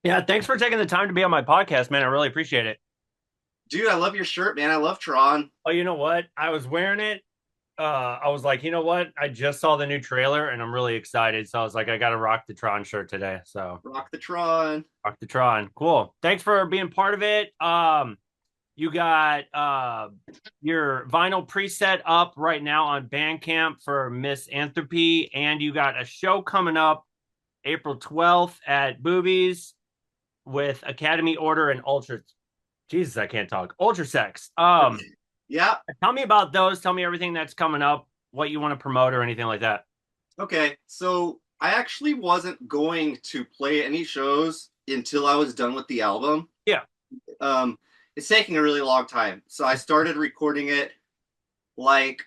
Yeah, thanks for taking the time to be on my podcast, man. I really appreciate it. Dude, I love your shirt, man. I love Tron. Oh, you know what? I was wearing it. I was like, you know what? I just saw the new trailer and I'm really excited. So I was like, I got to rock the Tron shirt today. So Rock the Tron. rock the Tron. Cool. Thanks for being part of it. You got your vinyl preset up right now on Bandcamp for Miss Anthropy, and you got a show coming up April 12th at Boobies with Academy Order and Ultra. Jesus, I can't talk. Ultra Sex. Yeah. Tell me about those. Tell me everything that's coming up, what you want to promote or anything like that. Okay. So I actually wasn't going to play any shows until I was done with the album. Yeah. Um, it's taking a really long time. So I started recording it like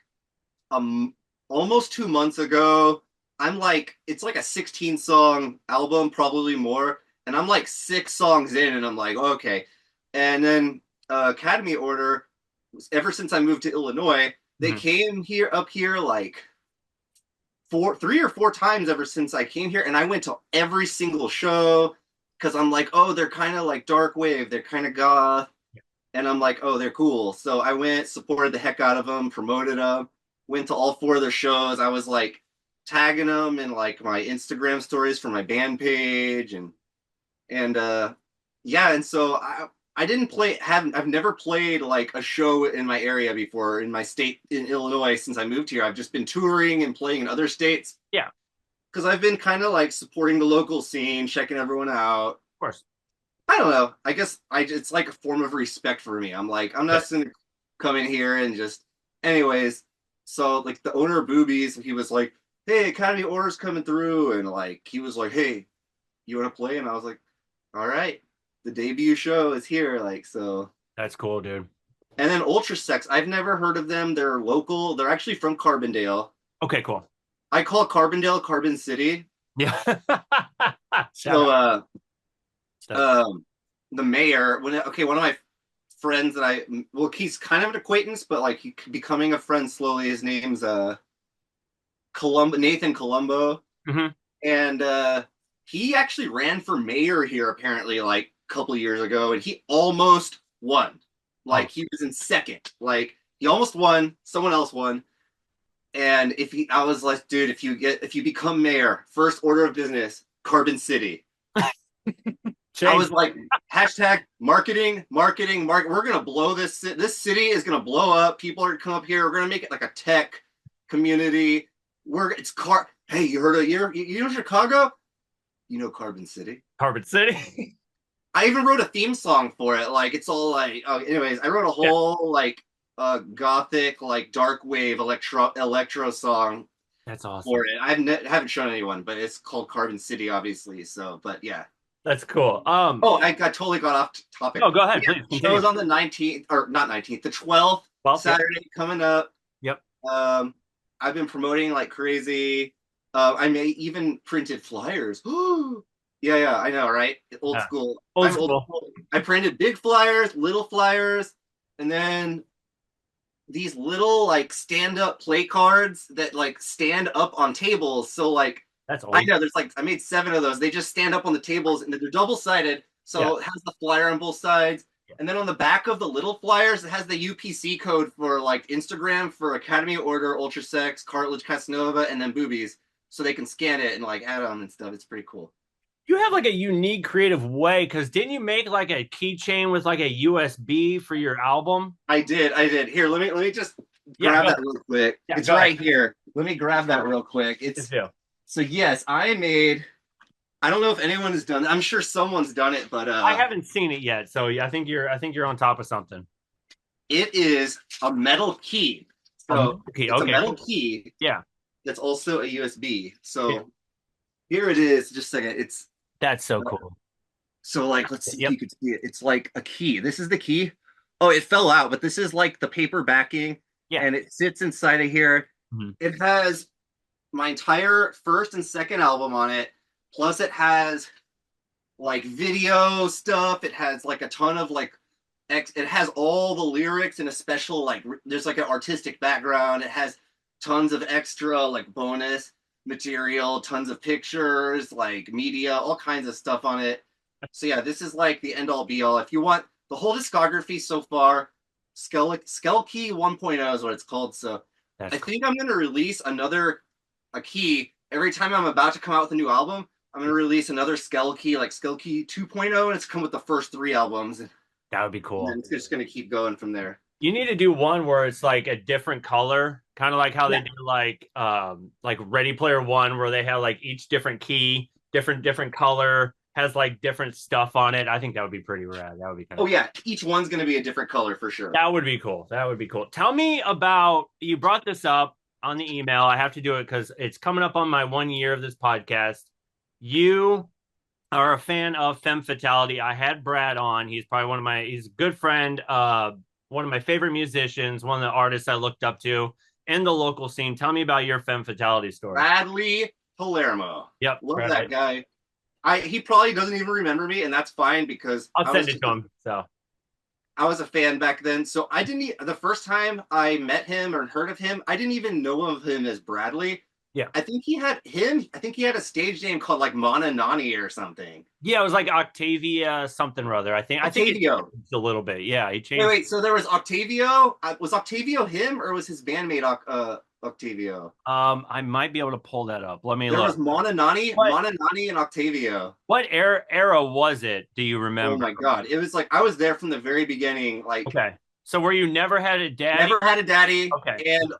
um almost 2 months ago. It's like a 16 song album, probably more. And I'm like 6 songs in, and I'm like, okay. And then Academy Order, ever since I moved to Illinois, they Mm-hmm. came here up here like 3 or 4 times ever since I came here, and I went to every single show because I'm like, oh, they're kind of like dark wave, they're kind of goth, and I'm like, oh, they're cool. So I went, supported the heck out of them, promoted them, went to all 4 of their shows. I was like tagging them in like my Instagram stories for my band page, and yeah, and so I didn't play haven't I've never played like a show in my area before in my state in Illinois since I moved here. I've just been touring and playing in other states Yeah, of because I've been kind of like supporting the local scene, checking everyone out. course. I don't know. I guess it's like a form of respect for me. I'm like, I'm Yeah. not just gonna come in here and just anyways. So like the owner of Boobies, he was like, hey, Academy Order's coming through, and like he was like, hey, you want to play? And I was like, all right, the debut show is here, like so. That's cool, dude. And then Ultra Sex, I've never heard of them. They're local. They're actually from Carbondale. Okay, cool. I call Carbondale Carbon City. Yeah. Shout So out. That's um the mayor, one of my friends that he's kind of an acquaintance, but like he becoming a friend slowly. His name's Nathan Colombo. mhm. And he actually ran for mayor here apparently like a couple of years ago, and he almost won. Oh, Like he was in second. Like he almost won. Someone else won. And I was like, dude, if you become mayor, first order of business, Carbon City. I change. was like, hashtag marketing, marketing, market. We're gonna blow this. This city is gonna blow up. People are gonna come up here. We're gonna make it like a tech community. It's car. Hey, you heard of you know Chicago? You know Carbon City. Carbon City. I even wrote a theme song for it. Like it's all like, anyways, I wrote a Yeah, whole like gothic like dark wave electro song that's for awesome. it. Haven't shown anyone, but it's called Carbon City, obviously. So, but yeah. That's cool. Oh, totally got off topic. No, go ahead, Yeah, please continue. shows on the 19th, or not 19th, the 12th, Well, yep, Saturday coming up. yep. Um, I've been promoting like crazy. I may even printed flyers. Yeah, yeah, I know, right? Old Yeah. school. Old I'm old school. school. I printed big flyers, little flyers, and then these little like stand-up play cards that like stand up on tables. So like That's I old. know there's like I made 7 of those. They just stand up on the tables and they're double-sided. Yeah. So it has the flyer on both sides. And then on the back of the little flyers, it has the UPC code for like Instagram for Academy Order, Ultra Sex, Cartilage, Casanova, and then Boobies. So they can scan it and like add on and stuff. It's pretty cool. You have like a unique creative way because didn't you make like a keychain with like a USB for your album? I did. Here, let me just Yeah, grab go. that real quick. Yeah, It's go ahead. right here. Let me grab that real quick. Yes, It's do. so yes, I don't know if anyone has done it. I'm sure someone's done it, but I haven't seen it yet, so yeah, I think you're on top of something. it is a metal key. So Okay, it's a okay, metal cool. key Yeah, that's also a USB. yeah, So here it is. Just a second. It's that's so cool. so like let's see if Yep. you could see it. It's like a key. This is the key. Oh, it fell out, but this is like the paper backing, Yeah. and it sits inside of here. Mhm. It has my entire first and second album on it. Plus, it has like video stuff. It has like a ton of like it has all the lyrics in a special like there's like an artistic background. It has tons of extra like bonus material, tons of pictures, like media, all kinds of stuff on it. So yeah, this is like the end all be all. If you want the whole discography so far, Skelkey 1.0 is what it's called. So That's I cool. think I'm gonna release another a key every time I'm about to come out with a new album. I'm gonna release another Skelkey, like Skelkey 2.0, and it's come with the first three albums, and That would be then cool. it's just gonna keep going from there. You need to do one where it's like a different color, kind of like how they Yeah. do like Ready Player One, where they have like each different key, different color, has like different stuff on it. I think that would be pretty rad. That would be kind Oh of yeah, each one's gonna be a different color for sure. that would be cool. That would be cool. Tell me about you brought this up on the email. I have to do it because it's coming up on my 1 year of this podcast. You are a fan of Femme Fatality. I had Brad on. He's probably he's a good friend, one of my favorite musicians, one of the artists I looked up to in the local scene. Tell me about your Femme Fatality story. Bradley Palermo, Yep, love that Brad. guy. He probably doesn't even remember me, and that's fine because I'll send it to him. So I was a fan back then. So I didn't the first time I met him or heard of him, I didn't even know of him as Bradley. yeah. I think he had a stage name called like Mana Nani or something. Yeah, it was like Octavia something or other. I think it Octavio. changed a little bit. Yeah, he Wait, changed. wait. So there was Octavio. Was Octavio him or was his bandmate Octavio? I might be able to pull that up. Let me There was look. What Mana Nani, and Octavio. what era was it? Do you Oh remember? my god! It was like I was there from the very beginning. Like Okay. So were you never had a daddy? never had a daddy, Okay. and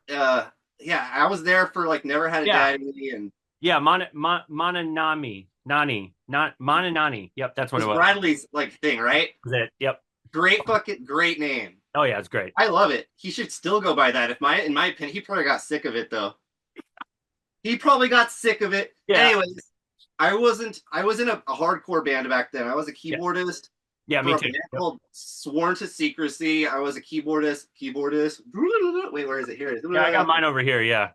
yeah, I was there for like never had a Yeah. daddy, and Yeah, Mananami, Nani, not Mananani. Yep, that's what it was was. Bradley's like thing, right? Was it? Yep. Great fucking great name. Oh yeah, it's great. I love it. He should still go by that. In my opinion, he probably got sick of it though. He probably got sick of it. Yeah. Anyways, I wasn't. I was in a hardcore band back then. I was a Yeah. keyboardist Yeah, for me a too. band Yep. called Sworn to Secrecy. I was a keyboardist. Wait, where is it? Here it Yeah, I got is. mine over here. Yeah.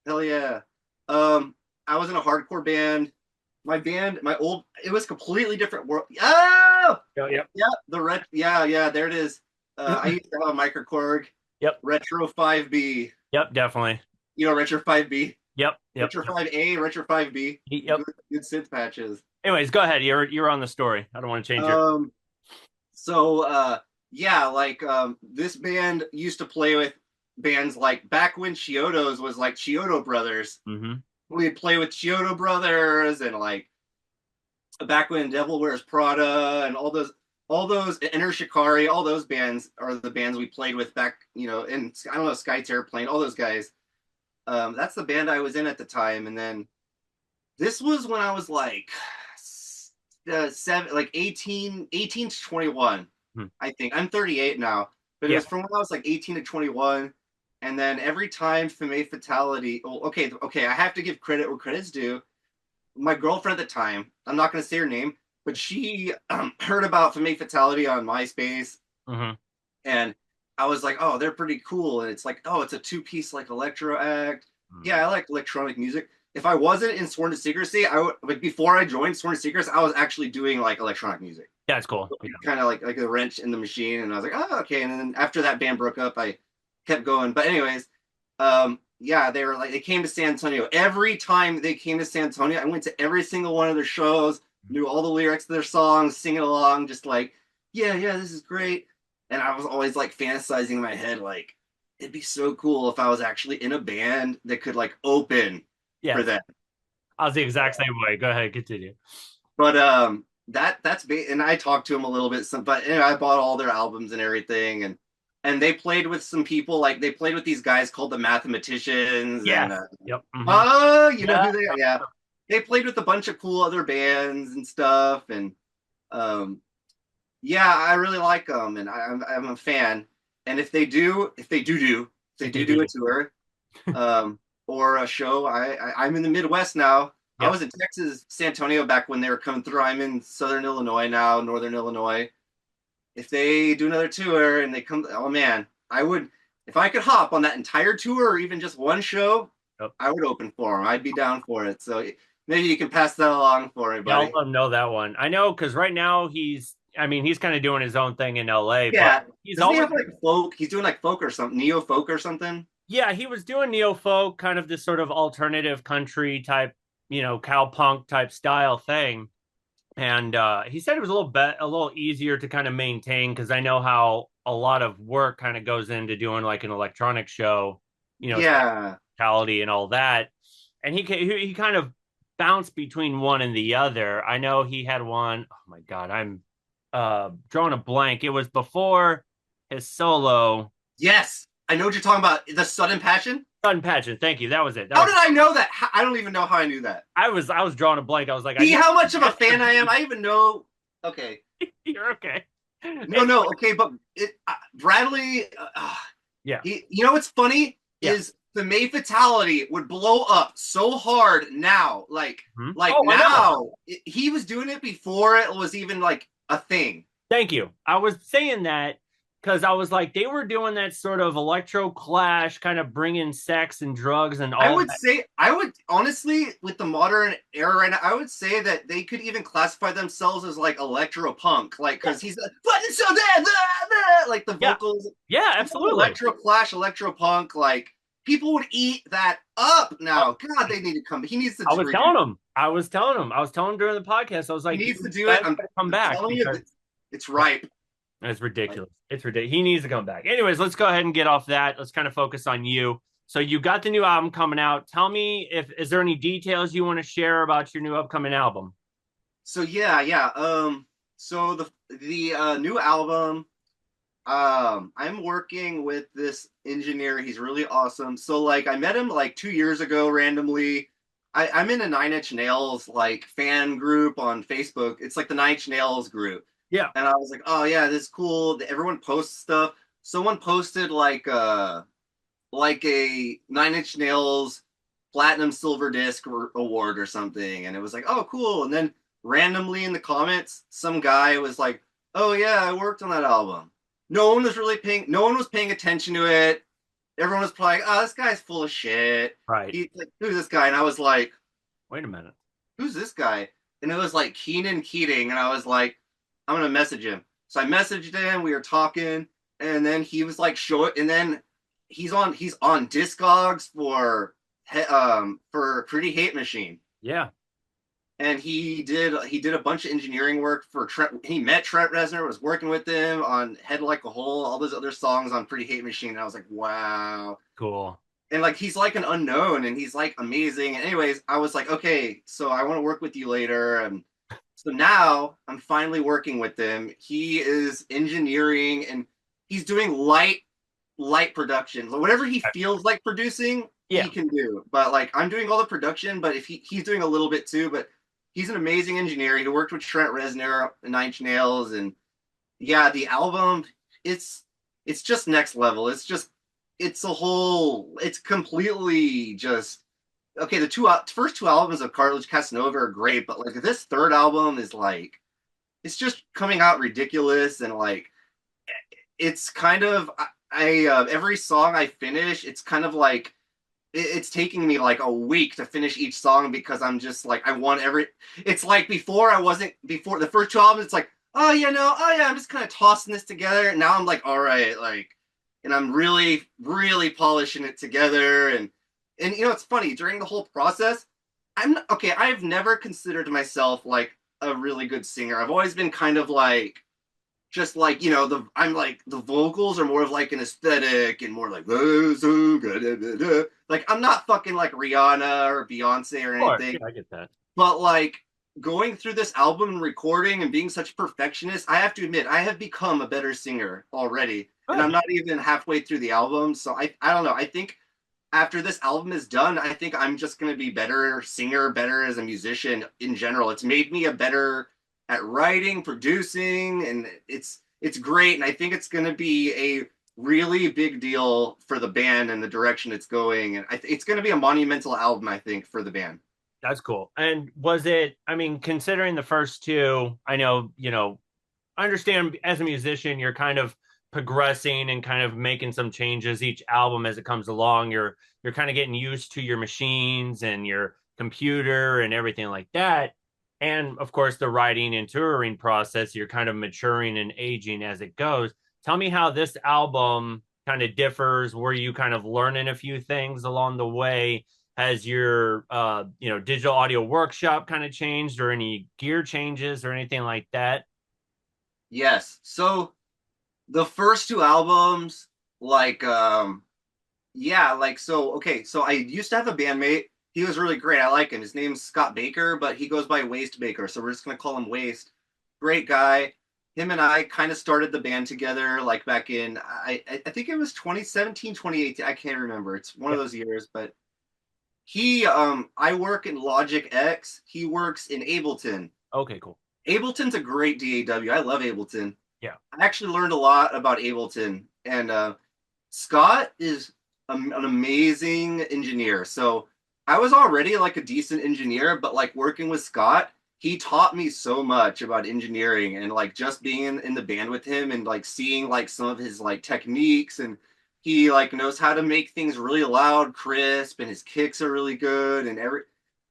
Hell yeah. I was in a hardcore band. It was completely different world. Oh, Yep. yeah, yeah, there it is. I used to have a microcorg, Yep. Retro 5B. Yep. Definitely. You know, Retro 5B, Yep. Yep. Retro 5A, Retro 5B. Yep. Good synth patches. Anyways, go ahead. You're on the story. I don't want to change your. So yeah, like this band used to play with bands like back when Chiodo's was like Chiodo Brothers. Mm-hmm. We'd play with Chiodo Brothers and like back when Devil Wears Prada and all those Enter Shikari, all those bands are the bands we played with back, you know, and I don't know, Sky Airplane, all those guys. That's the band I was in at the time, and then this was when I was like like 18 to 21. Hmm. I think I'm 38 now, but it Yeah. was from when I was like 18 to 21. And then every time Femme Fatality, oh, okay, I have to give credit where credit's due. My girlfriend at the time, I'm not going to say her name, but she heard about Femme Fatality on MySpace, Mm-hmm. and I was like, oh, they're pretty cool. And it's like, oh, it's a two-piece like electro act. Mm-hmm. Yeah, I like electronic music. If I wasn't in Sworn to Secrecy, I would like before I joined Sworn to Secrecy, I was actually doing like electronic music. Yeah, it's cool. Yeah. Kind of like a wrench in the machine, and I was like, oh, okay. And then after that band broke up, I kept going. But anyways, yeah, they came to San Antonio. Every time they came to San Antonio, I went to every single one of their shows, knew all the lyrics to their songs, singing along, just like, yeah, this is great. And I was always like fantasizing in my head, like, it'd be so cool if I was actually in a band that could like open for them. I was the exact same way. Go ahead, continue. But and I talked to him a little bit, but anyway, I bought all their albums and everything, and they played with some people, like they played with these guys called the Mathematicians. Yeah. And, Yep. Mm-hmm. oh, you know who they are? Yeah. They played with a bunch of cool other bands and stuff, and yeah, I really like them, and I'm a fan. And if they do a tour, or a show, I'm in the Midwest now. Yep. I was in Texas, San Antonio back when they were coming through. I'm in Southern Illinois now, Northern Illinois. If they do another tour and they come, oh man, I would, if I could hop on that entire tour or even just one show, Yep. I would open for them. I'd be down for it. So maybe you can pass that along for me, buddy. Yeah, I'll let him know that one. I know because right now he's kind of doing his own thing in LA. Yeah, but he's doesn't always he have like folk. He's doing like folk or something, neo folk or something. yeah, he was doing neo folk, kind of this sort of alternative country type, cowpunk type style thing. And he said it was a little easier to kind of maintain because I know how a lot of work kind of goes into doing like an electronic show, Yeah. quality and all that. And he kind of bounced between one and the other. I know he had one. Oh my God, I'm drawing a blank. It was before his solo Yes. I know what you're talking about. The sudden passion. Sun Pageant. Thank you. That was it. How did I know that? I don't even know how I knew that. I was drawing a blank. I was like, I See know how much of a fan I am? I even know. Okay. you're okay. No, no. Okay, but Bradley, Yeah. you know what's funny Yeah. is the May fatality would blow up so hard now. Hmm? Like Oh, I know. now, he was doing it before it was even like a thing. Thank you. I was saying that because I was like, they were doing that sort of electro clash, kind of bringing sex and drugs and I all would that. say, I would honestly, with the modern era right now, I would say that they could even classify themselves as like electro punk, like Yeah. because he's like, but it's so dead, like the Yeah. vocals, Yeah, you know, absolutely. electro clash, electro punk, like people would eat that up now. God, they need to come. He needs to I was redo. telling him. I was telling him during the podcast. I was He like, needs dude, to you do it. guys gotta come I'm back telling you, because it's ripe. it's Like, ridiculous. It's ridiculous. He needs to come back. Anyways, let's go ahead and get off that. Let's kind of focus on you. So you got the new album coming out. Tell me if is there any details you want to share about your new upcoming album? so yeah, yeah. So the new album. I'm working with this engineer. He's really awesome. So like I met him like 2 years ago randomly. I'm in a Nine Inch Nails like fan group on Facebook. It's like the Nine Inch Nails group. Yeah. And I was like, oh yeah, this is cool. Everyone posts stuff. Someone posted like a Nine Inch Nails platinum silver disc award or something, and it was like, oh cool. And then randomly in the comments, some guy was like, oh yeah, I worked on that album. No one was paying attention to it. Everyone was probably like, oh, this guy's full of shit. Right. He's like, who's this guy? And I was like, Wait a minute. who's this guy? And it was like Keenan Keating, and I was like, I'm gonna message him. So I messaged him. We were talking, and then he was like, show it. And then he's on Discogs for Pretty Hate Machine, Yeah. and he did a bunch of engineering work for Trent. He met Trent Reznor, was working with him on Head Like a Hole, all those other songs on Pretty Hate Machine. And I was like, wow. Cool. And like he's like an unknown, and he's like amazing. And anyways, I was like, okay, so I want to work with you later. And so now I'm finally working with him. He is engineering, and he's doing light production. So whatever he feels like producing, he Yeah. can do. But like I'm doing all the production, but if he's doing a little bit too. But he's an amazing engineer. He worked with Trent Reznor, Nine Inch Nails, and yeah, the album, it's it's just next level. It's completely just okay. The first two albums of Cartilage, Casanova are great, but like this third album is like it's just coming out ridiculous, and like it's kind of every song I finish, it's kind of like it's taking me like a week to finish each song because I'm just like I want every. It's like before the first two albums. It's like oh yeah no oh yeah I'm just kind of tossing this together. Now I'm like all right like, and I'm really polishing it together. And you know it's funny during the whole process. I'm okay. I've never considered myself like a really good singer. I've always been kind of like just like I'm like the vocals are more of like an aesthetic and more like oh, so good. Like I'm not fucking like Rihanna or Beyonce or Of course. anything, Yeah, I get that. but like going through this album and recording and being such a perfectionist, I have to admit I have become a better singer already, and I'm Good. not even halfway through the album. So I don't know. I think after this album is done, I think I'm just going to be better singer, better as a musician in general. It's made me a better at writing, producing, and it's great. And I think it's going to be a really big deal for the band and the direction it's going. And it's going to be a monumental album, I think, for the band. That's cool. And was it, I mean, considering the first two, I know, I understand as a musician, you're kind of progressing and kind of making some changes each album as it comes along. You're kind of getting used to your machines and your computer and everything like that. And of course, the writing and touring process, you're kind of maturing and aging as it goes. Tell me how this album kind of differs. Were you kind of learning a few things along the way? has your digital audio workshop kind of changed, or any gear changes or anything like that? Yes. So the first two albums, like yeah, like so okay, so I used to have a bandmate. He was really great. I like him. His name's Scott Baker, but he goes by Waste Baker, so we're just gonna call him Waste. Great guy. Him and I kind of started the band together like back in I think it was 2017, 2018. I can't remember. It's one of Yeah. those years, but he I work in Logic X. He works in Ableton. Okay, cool. Ableton's a great DAW. I love Ableton. Yeah. I actually learned a lot about Ableton, and Scott is an amazing engineer. So I was already like a decent engineer, but like working with Scott, he taught me so much about engineering, and like just being in the band with him and like seeing like some of his like techniques, and he like knows how to make things really loud, crisp, and his kicks are really good, and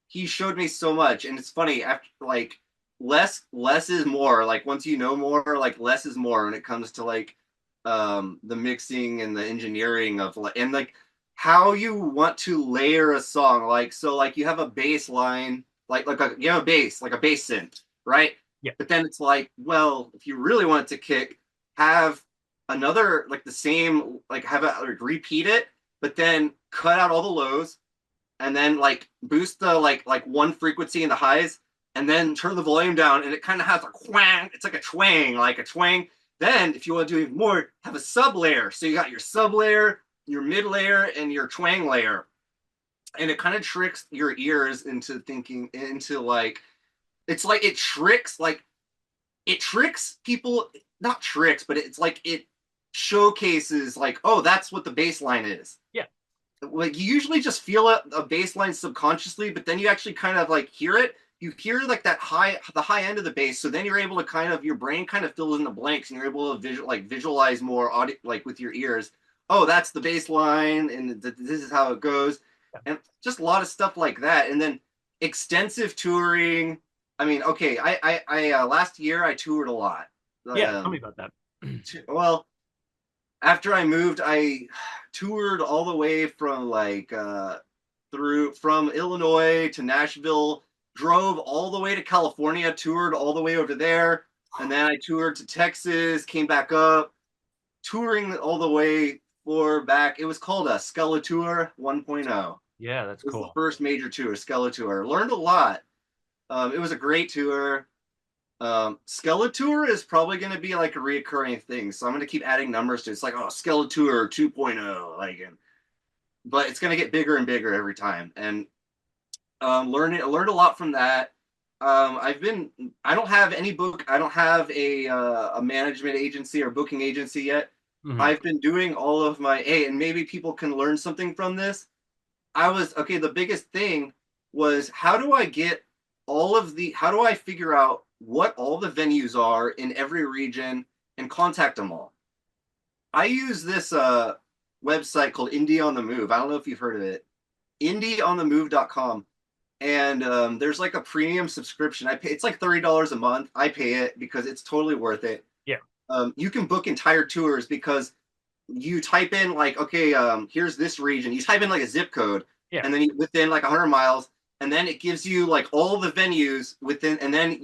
he showed me so much. And it's funny, after like less is more. Like once you know more, like less is more when it comes to like the mixing and the engineering of like, and like how you want to layer a song. Like so like you have a bass line, you have a bass, like a bass synth, right? Yeah. But then it's like, well, if you really want it to kick, have another like the same, like have it like repeat it, but then cut out all the lows, and then like boost the like one frequency in the highs, and then turn the volume down, and it kind of has a quang. It's like a twang, like a twang. Then, if you want to do even more, have a sub layer. So you got your sub layer, your mid layer, and your twang layer, and it kind of tricks your ears into thinking into like it's like it tricks people, not tricks, but it's like it showcases like, oh, that's what the bass line is. Yeah. Like you usually just feel a bass line subconsciously, but then you actually kind of like hear it. You hear like the high end of the bass, so then you're able to kind of, your brain kind of fills in the blanks, and you're able to visualize more audio, like with your ears. Oh, that's the bass line, and this is how it goes, and just a lot of stuff like that. And then extensive touring. I mean, okay, I last year I toured a lot. Yeah, tell me about that. Well, after I moved, I toured all the way from like through from Illinois to Nashville, drove all the way to California, toured all the way over there, and then I toured to Texas, came back up, touring all the way for back. It was called a Skeletor 1.0. Yeah, that's It was the cool. first major tour, Skeletor. Learned a lot. It was a great tour. Skeletor is probably going to be like a reoccurring thing, so I'm going to keep adding numbers to it. It's like, oh, Skeletor 2.0, like, but it's going to get bigger and bigger every time. And I learned a lot from that. I don't have any book. I don't have a management agency or booking agency yet. Mhm. I've been doing all of my, hey, and maybe people can learn something from this. Okay, the biggest thing was, how do I figure out what all the venues are in every region and contact them all? I use this website called Indie on the Move. I don't know if you've heard of it. Indieonthemove.com. And there's like a premium subscription. It's like $30 a month. I pay it because it's totally worth it. Yeah. You can book entire tours because you type in like, okay, here's this region. You type in like a zip code, Yeah. and then within like 100 miles, and then it gives you like all the venues within, and then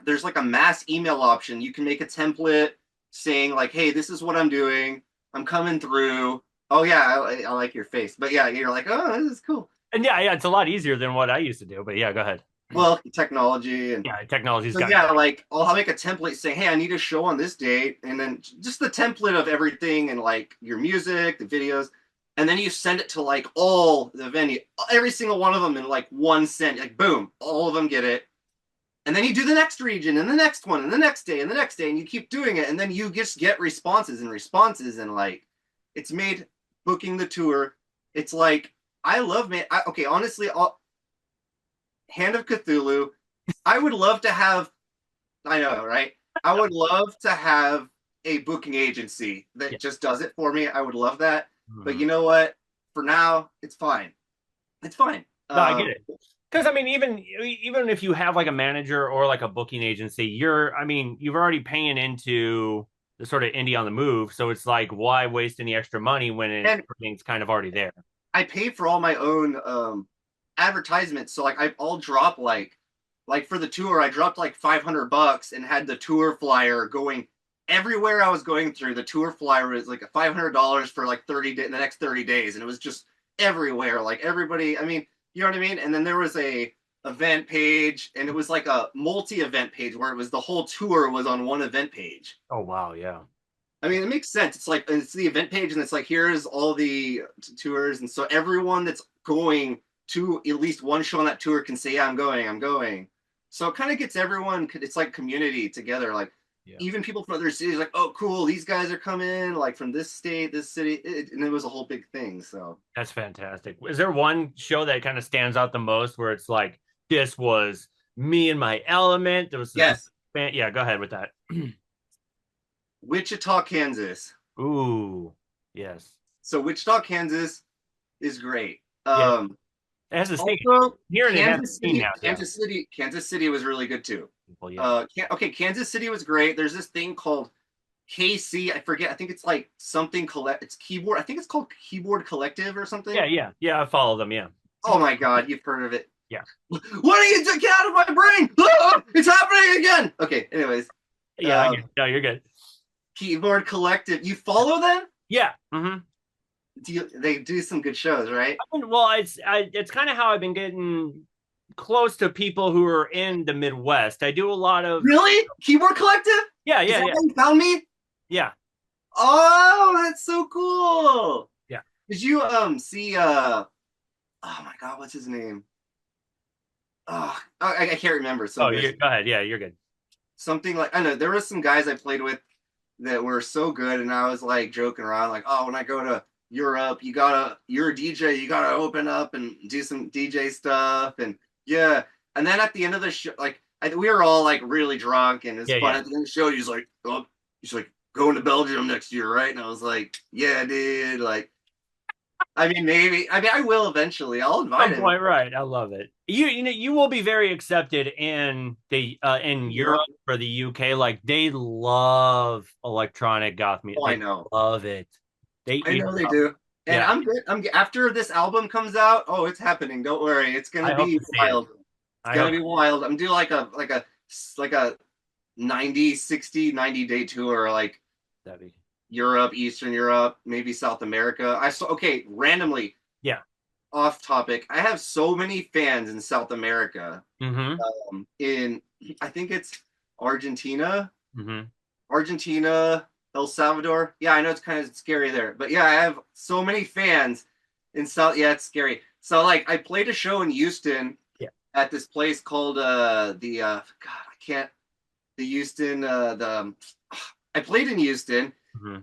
there's like a mass email option. You can make a template saying like, hey, this is what I'm doing. I'm coming through. Oh yeah, I like your face. But yeah, you're like, oh, this is cool. And yeah, it's a lot easier than what I used to do. But yeah, go ahead. Well, technology and Yeah, technology's so got yeah, like I'll make a template saying, hey, I need a show on this date, and then just the template of everything and like your music, the videos, and then you send it to like all the venue, every single one of them in like one send, like boom, all of them get it. And then you do the next region and the next one and the next day and the next day, and you keep doing it, and then you just get responses and responses, and like it's made booking the tour. It's like I love man. Okay, honestly, Hand of Cthulhu. I would love to have. I know, right? I would love to have a booking agency yeah. that just does it for me. I would love that. But Mhm. you know what? For now, it's fine. It's fine. No, I get it. Because I mean, even if you have like a manager or like a booking agency, you've already paying into the sort of indie on the move. So it's like, why waste any extra money when And everything's kind of already there? I pay for all my own advertisements. So like I'll drop like for the tour, I dropped like $500 and had the tour flyer going everywhere I was going through. The tour flyer was like $500 for like the next 30 days, and it was just everywhere. Like everybody, I mean, you know what I mean? And then there was a event page, and it was like a multi-event page where it was the whole tour was on one event page. Oh wow, yeah. I mean, it makes sense. It's like it's the event page, and it's like here's all the tours, and so everyone that's going to at least one show on that tour can say, "Yeah, I'm going, I'm going." So it kind of gets everyone. It's like community together. Like Yeah. even people from other cities, like, "Oh, cool, these guys are coming, like from this state, this city," and it was a whole big thing. So That's fantastic. Is there one show that kind of stands out the most where it's like this was me and my element? There was yes, yeah, go ahead with that. Wichita, Kansas. Ooh, yes. So Wichita, Kansas is great. Yeah. It has a scene. Also, Here and it has a scene now. Kansas City was really good too. Well, yeah. Okay, Kansas City was great. There's this thing called KC. I forget. I think it's like something collect. It's keyboard. I think it's called Keyboard Collective or something. Yeah. I follow them. Yeah. Oh my God, you've heard of it? Yeah. What are you doing? Get out of my brain! Ah, it's happening again. Okay. Anyways. Yeah. No, you're good. Keyboard Collective. You follow them? Yeah. Mm-hmm. They do some good shows, right? Well, it's kind of how I've been getting close to people who are in the Midwest. I do a lot of Really? Keyboard Collective? yeah. Is that how you found me? Yeah. Oh, that's so cool. Yeah. Did you see oh my God, what's his name? Oh, I can't remember. So go ahead. Yeah, you're good. Something like I know there were some guys I played with that were so good, and I was like joking around, like, oh, when I go to Europe, you're a DJ, you gotta open up and do some DJ stuff, and yeah. And then at the end of the show, like we were all like really drunk, and it's fun. Yeah. At the end of the show, he's like, going to Belgium next year, right? And I was like, yeah, dude. Like, I mean, maybe. I mean, I will eventually. I'll invite him. Right. I love it. You will be very accepted in the in Europe or the UK. Like they love electronic goth music. Oh, I know. Love it. I know they do. And yeah. I'm good. after this album comes out. Oh, it's happening. Don't worry. It's gonna be wild. It's gonna be wild. I'm doing like a 90, 60, 90-day tour, like Europe, Eastern Europe, maybe South America. Randomly. Yeah. Off topic. I have so many fans in South America. Mm-hmm. In I think it's Argentina. Mm-hmm. Argentina, El Salvador. Yeah, I know it's kind of scary there, but yeah, I have so many fans in South. Yeah, it's scary. So like, I played a show in Houston. Yeah. At this place called God, I can't. The Houston. I played in Houston,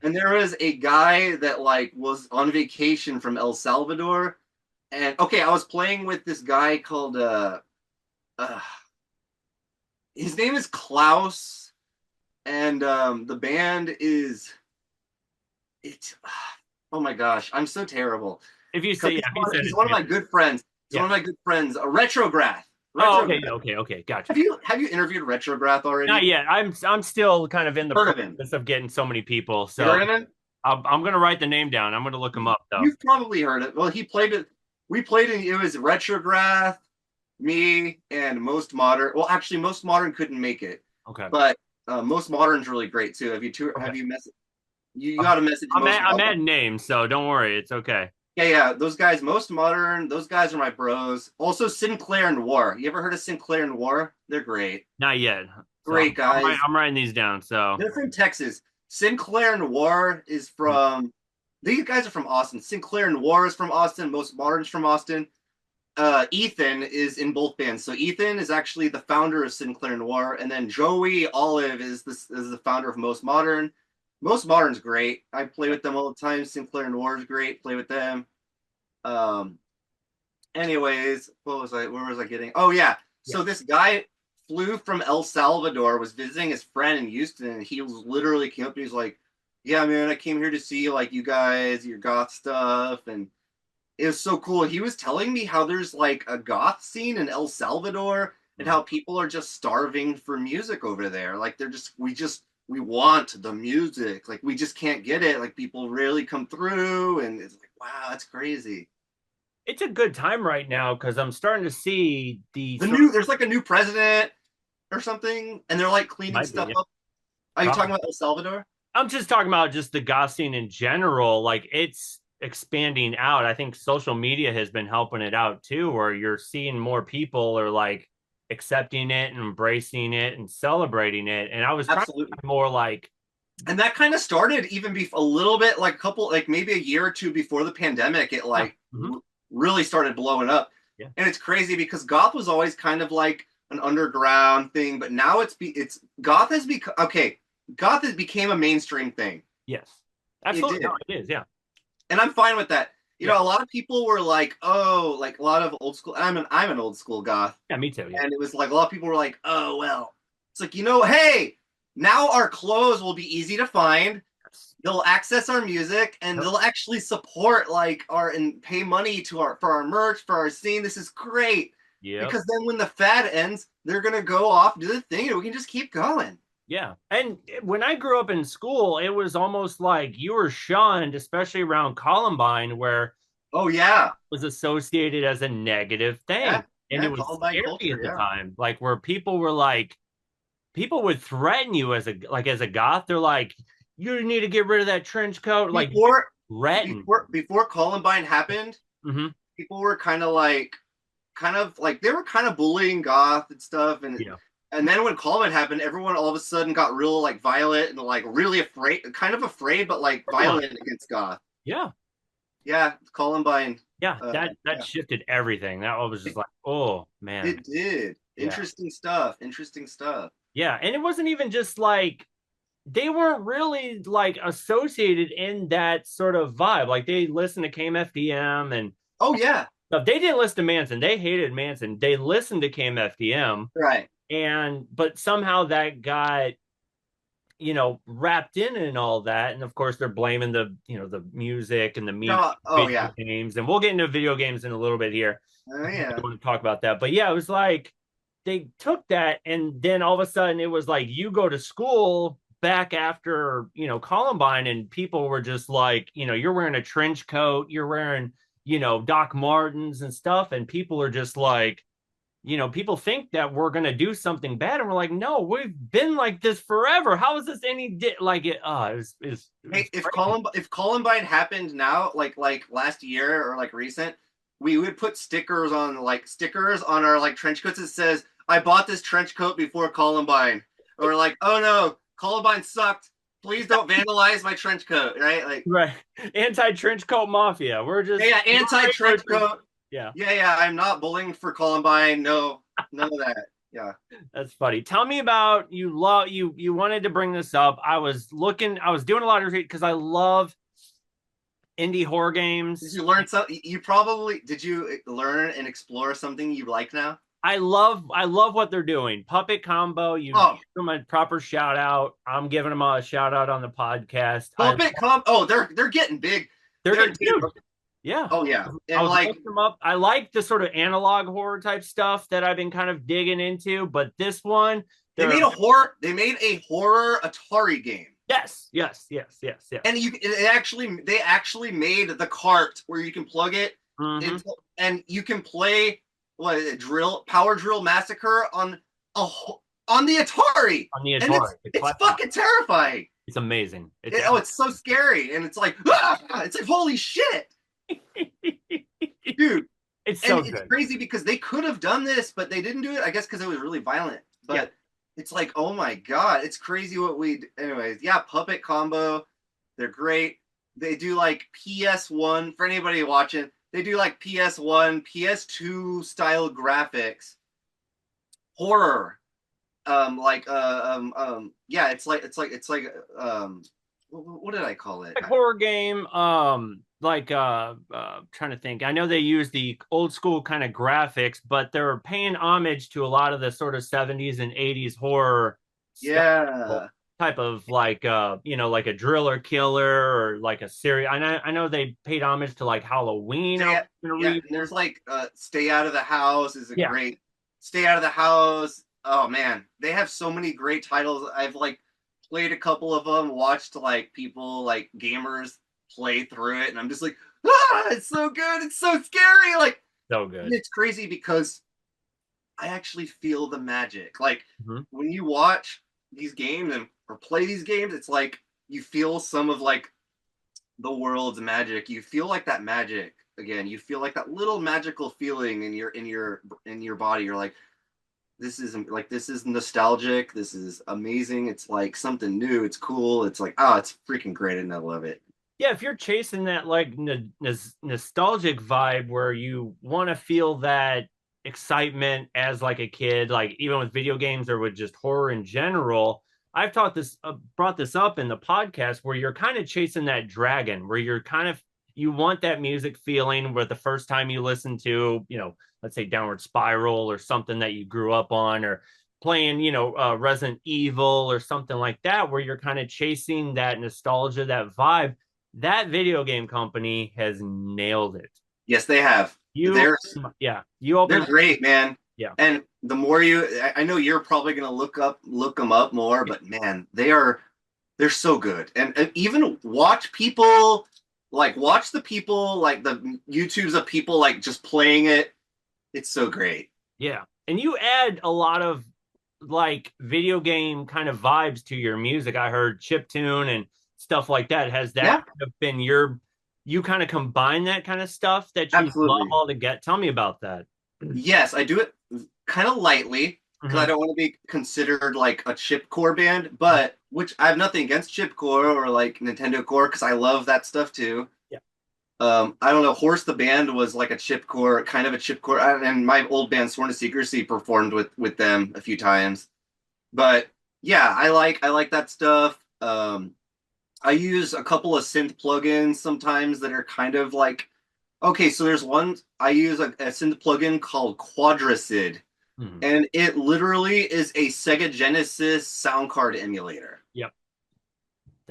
and there was a guy that like was on vacation from El Salvador, and I was playing with this guy called his name is Klaus, and the band is oh my gosh, I'm so terrible. If you say he's one of my good friends. He's one of my good friends, a Retrograph. Oh, okay, gotcha. Have you interviewed Retrograph already? Not yet. I'm still kind of in the process of getting so many people. So you heard of him? I'm gonna write the name down. I'm gonna look him up though. You've probably heard it. Well, he played it. We played it. It was Retrograph, me, and Most Modern. Well, actually, Most Modern couldn't make it. Okay. But Most Modern's really great too. Have you messaged? You got a message. I'm adding names, so don't worry. It's okay. Yeah. Those guys, Most Modern, those guys are my bros. Also, Sinclair Noir. You ever heard of Sinclair Noir? They're great. Not yet. Great guys. I'm writing these down. So they're from Texas. Sinclair Noir is from. These guys are from Austin. Sinclair Noir is from Austin. Most Modern's from Austin. Ethan is in both bands. So Ethan is actually the founder of Sinclair Noir, and then Joey Olive is the founder of Most Modern. Most Modern's great. I play with them all the time. Sinclair Noir is great. Play with them. Anyways, where was I getting? Oh yeah. So this guy flew from El Salvador, was visiting his friend in Houston, and he literally came up and he's like, yeah, man, I came here to see like you guys, your goth stuff, and it was so cool. He was telling me how there's like a goth scene in El Salvador and how people are just starving for music over there. Like we want the music. Like, we just can't get it. Like, people really come through, and it's like, wow, that's crazy. it's a good time right now because I'm starting to see the The sort of new there's like a new president or something, and they're like cleaning might be, stuff yeah, up. Are you talking probably. about El Salvador? I'm just talking about just the goth scene in general. Like it's expanding out. I think social media has been helping it out too, where you're seeing more people are like accepting it and embracing it and celebrating it. And I was trying to Absolutely. find more like, And that kind of started even a little bit like a couple like maybe a year or two before the pandemic. It yeah, like really started blowing up, yeah, and it's crazy because goth was always kind of like an underground thing, but now it's goth has become okay. Goth has became a mainstream thing. yes, It absolutely. No, did, it is. Yeah, and I'm fine with that. You yeah, know, a lot of people were like, "Oh, like a lot of old school." I'm an old school goth, yeah. Me too. Yeah, and it was like a lot of people were like, "Oh, well." It's like, hey, now our clothes will be easy to find. yes. They'll access our music and Yep. they'll actually support like our and pay money to our for our merch for our scene. This is great Yep. because then when the fad ends, they're gonna go off do the thing and we can just keep going. Yeah. And when I grew up in school, it was almost like you were shunned, especially around Columbine, where it Oh yeah, was associated as a negative yeah, thing. And yeah. it was Columbine scary culture, at the yeah. time, like where people were like, people would threaten you as a goth. They're like, you need to get rid of that trench coat. Like Before threaten. before Columbine happened, Mm-hmm. people were kind of like they were kind of bullying goth and stuff, Yeah. and then when Columbine happened, everyone all of a sudden got real like violent and like really afraid, kind of afraid, but like Pretty much. violent against goth. Yeah. Yeah, Columbine. Yeah. That Yeah, shifted everything. That was just it, like, oh man. it did. Yeah. Interesting stuff. Interesting stuff. Yeah. And it wasn't even just like they weren't really like associated in that sort of vibe. Like they listened to KMFDM and Oh yeah, stuff. They didn't listen to Manson. They hated Manson. They listened to KMFDM, right. and but somehow that got wrapped in all that. And of course, they're blaming the music and the media, No, oh video yeah, games, and we'll get into video games in a little bit here. oh I yeah. want to talk about that, but yeah, it was like they took that, and then all of a sudden, it was like you go to school back after Columbine, and people were just like, you're wearing a trench coat, you're wearing Doc Martens and stuff, and people are just like, people think that we're going to do something bad, and we're like, no, we've been like this forever. How is this like it? It was Hey, if crazy. Columbine happened now, like last year or like recent, we would put stickers on our like trench coats that says, "I bought this trench coat before Columbine," or like, "Oh no, Columbine sucked. Please don't vandalize my trench coat." Right? Like, Right. Anti trench coat mafia. We're yeah, just yeah, anti trench coat. yeah. Yeah, yeah. I'm not bullying for Columbine. No, none of that. Yeah. That's funny. Tell me about you wanted to bring this up. I was doing a lot of because I love indie horror Did games. you learn something? You probably did. You learn and explore something you like now? I love what they're doing. Puppet Combo, you give Oh, them a proper shout out. I'm giving them a shout out on the podcast. Puppet Com. Oh, they're getting big. They're They're getting dude. huge. Yeah. Oh yeah, I and was like looking them up. I like the sort of analog horror type stuff that I've been kind of digging into, but this one, they're they made a horror Atari game, yes, yes, yes, yes, yes. and they actually made the cart where you can plug it, Hmm. and you can play what is it, Power Drill Massacre a on the Atari, On the and Atari, the it's classic. fucking terrifying. It's amazing. It's so scary, and it's like it's like holy shit, dude. It's And so it's good. crazy because they could have done this, but they didn't do it. I guess because it was really violent. Yeah. But it's like, oh my god, it's crazy what Anyways, yeah, Puppet Combo, they're great. They do like PS1 for anybody watching. They do like PS1, PS2 style graphics, horror. Yeah, what did I call it? Like horror game, trying to think. I know they use the old school kind of graphics, but they're paying homage to a lot of the sort of 70s and 80s horror style Yeah. type of like a driller killer or like a series. I know they paid homage to like Halloween. I Stay was out, gonna yeah, read. and there's like Stay Out of the House is a Yeah. great Stay Out of the House. Oh man, they have so many great titles. I've like played a couple of them, watched like people like gamers play through it, and I'm just like, it's so good. It's so scary. Like, So good. it's crazy because I actually feel the magic. Like Mhm. when you watch these games and or play these games, it's like you feel some of like the world's magic. You feel like that magic again. You feel like that little magical feeling in your body. You're like, this is nostalgic. This is amazing. It's like something new. It's cool. It's like, oh, it's freaking great, and I love it. Yeah, if you're chasing that like nostalgic vibe where you want to feel that excitement as like a kid, like even with video games or with just horror in general, I've taught this brought this up in the podcast where you're kind of chasing that dragon, where you're kind of you want that music feeling where the first time you listen to, let's say Downward Spiral or something that you grew up on, or playing, Resident Evil or something like that, where you're kind of chasing that nostalgia, that vibe. That video game company has nailed it. Yes, they have. You, They're yeah, you they're open, great, man. yeah, And the more I know you're probably gonna look them up more, but man, they're so good. And even watch the people like the YouTubes of people like just playing it. It's so great. yeah, and you add a lot of like video game kind of vibes to your music. I heard chip tune and stuff like that. Has that Yeah, kind of been you kind of combine that kind of stuff that you love absolutely. all to get? Tell me about that. Yes, I do it kind of lightly because I Mhm. don't want to be considered like a chipcore band, but which I have nothing against chipcore or like Nintendo core because I love that stuff too. Yeah, I don't know. Horse the band was like a chipcore, kind of a chipcore, and my old band Sworn to Secrecy performed with them a few times. But yeah, I like that stuff. I use a couple of synth plugins sometimes that are kind of like okay. So there's one I use a synth plugin called Quadracid, mhm. and it literally is a Sega Genesis sound card emulator. Yep,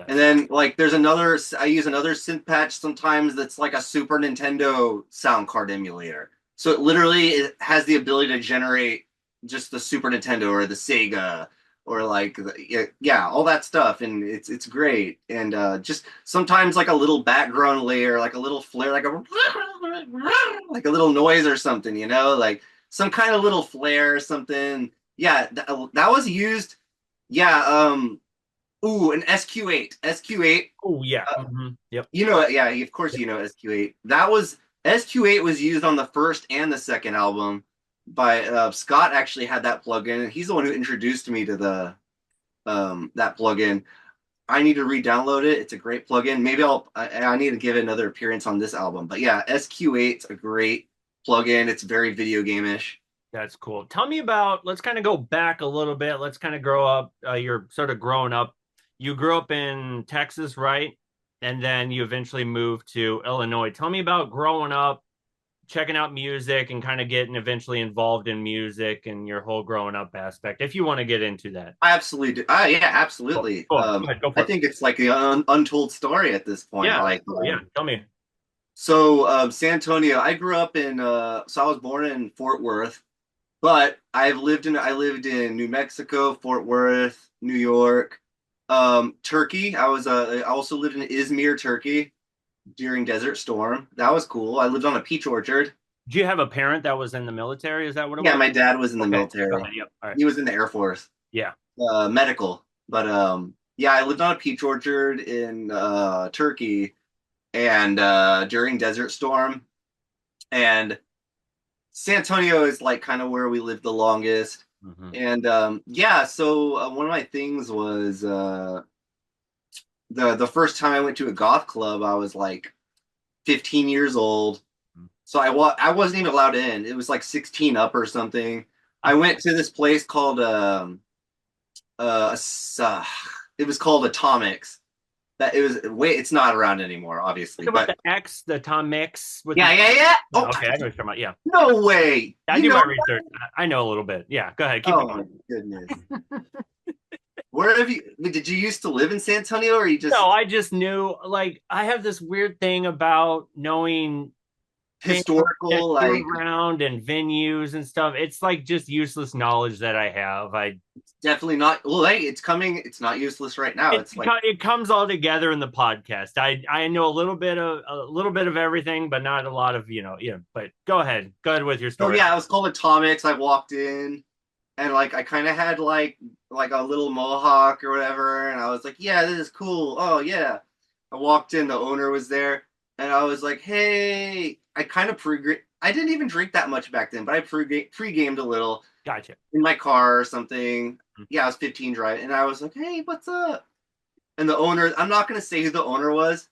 And that's then like there's another I use another synth patch sometimes that's like a Super Nintendo sound card emulator. So it has the ability to generate just the Super Nintendo or the Sega or like yeah, all that stuff and it's great. And just sometimes like a little background layer, like a little flare like a like a little noise or something, like some kind of little flare or something. Yeah, that was used yeah, ooh, an SQ8. SQ8. oh yeah, yep. Yeah, of course you know SQ8. SQ8 was used on the first and the second album by Scott actually had that plugin. He's the one who introduced me to the that plugin. I need to re-download it. It's a great plugin. Maybe I need to give it another appearance on this album. But yeah, SQ8's a great plugin. It's very video game-ish. That's cool. Tell me about, let's kind of go back a little bit. Let's kind of grow up. You're sort of growing up. You grew up in Texas, right? And then you eventually moved to Illinois. Tell me about growing up, checking out music, and kind of getting eventually involved in music and your whole growing up aspect, if you want to get into that. I absolutely do. Yeah, Cool. absolutely. Cool. Go ahead. Go I for it. think it's like the untold story at this point. Yeah. Like, Yeah. Tell me. so San Antonio. I grew up in. So I was born in Fort Worth, but I lived in New Mexico, Fort Worth, New York, Turkey. I also lived in Izmir, Turkey during Desert Storm. That was cool. I lived on a peach orchard. Do you have a parent that was in the military? Is that what it Yeah, was? my dad was in the Okay. Go military. ahead. Yep. All right. He was in the Air Force, Yeah. medical. But yeah, I lived on a peach orchard in Turkey, and during Desert Storm, and San Antonio is like kind of where we lived the longest. Hmm. And yeah, so one of my things was the first time I went to a goth club, I was like 15 years old. So I wasn't even allowed in. It was like 16 up or something. I went to this place called uh, uh it was called Atomics. That it was wait, it's not around anymore, obviously. With But the X, the Tom Mix with yeah, the yeah, yeah. yeah, Oh, okay, I know what you're talking about. Yeah. no way. I do my research. I know a little bit. Yeah, go ahead. Keep it Oh my going. goodness. Where have you did you used to live in San Antonio or you just No, I just knew like I have this weird thing about knowing things that historical, you're like around and venues and stuff. It's like just useless knowledge that I have. definitely not. Well, hey, it's coming. It's not useless right now. It It's like, it comes all together in the podcast. I know a little bit of everything, but not a lot of But go ahead with your oh story. yeah, it was called Atomics. I walked in and like I kind of had like a little mohawk or whatever, and I was like, yeah, this is cool. Oh yeah. I walked in, the owner was there, and I was like, hey, I kind of I didn't even drink that much back then, but I pre-gamed a little Gotcha. in my car or something. Yeah, I was 15 driving, and I was like, hey, what's up? And the owner, I'm not gonna say who the owner was.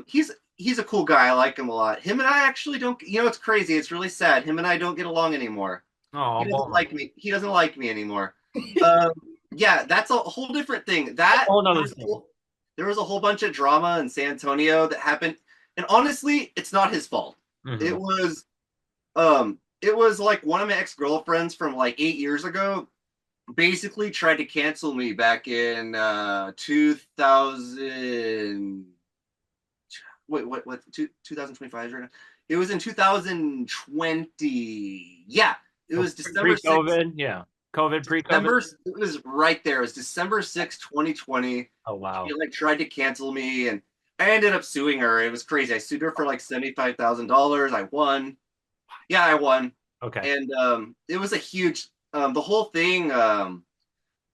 He's a cool guy. I like him a lot. Him and I actually don't. It's crazy. It's really sad. Him and I don't get along anymore. He Oh, doesn't bummer. like me. He doesn't like me anymore. Um, yeah, that's a whole different thing. That Oh, another thing. there was a whole bunch of drama in San Antonio that happened, and honestly, it's not his fault. Mm-hmm. It was like one of my ex-girlfriends from like 8 years ago basically tried to cancel me back in 2000. Wait, what 2025 right now? It was in 2020. Yeah, it was December 6th. Pre-COVID, yeah. COVID, pre-COVID. December, it was right there. It was December 6th, 2020. Oh, She wow. like tried to cancel me, and I ended up suing her. It was crazy. I sued her for like $75,000. I won. Yeah, I won. Okay. And it was a huge the whole thing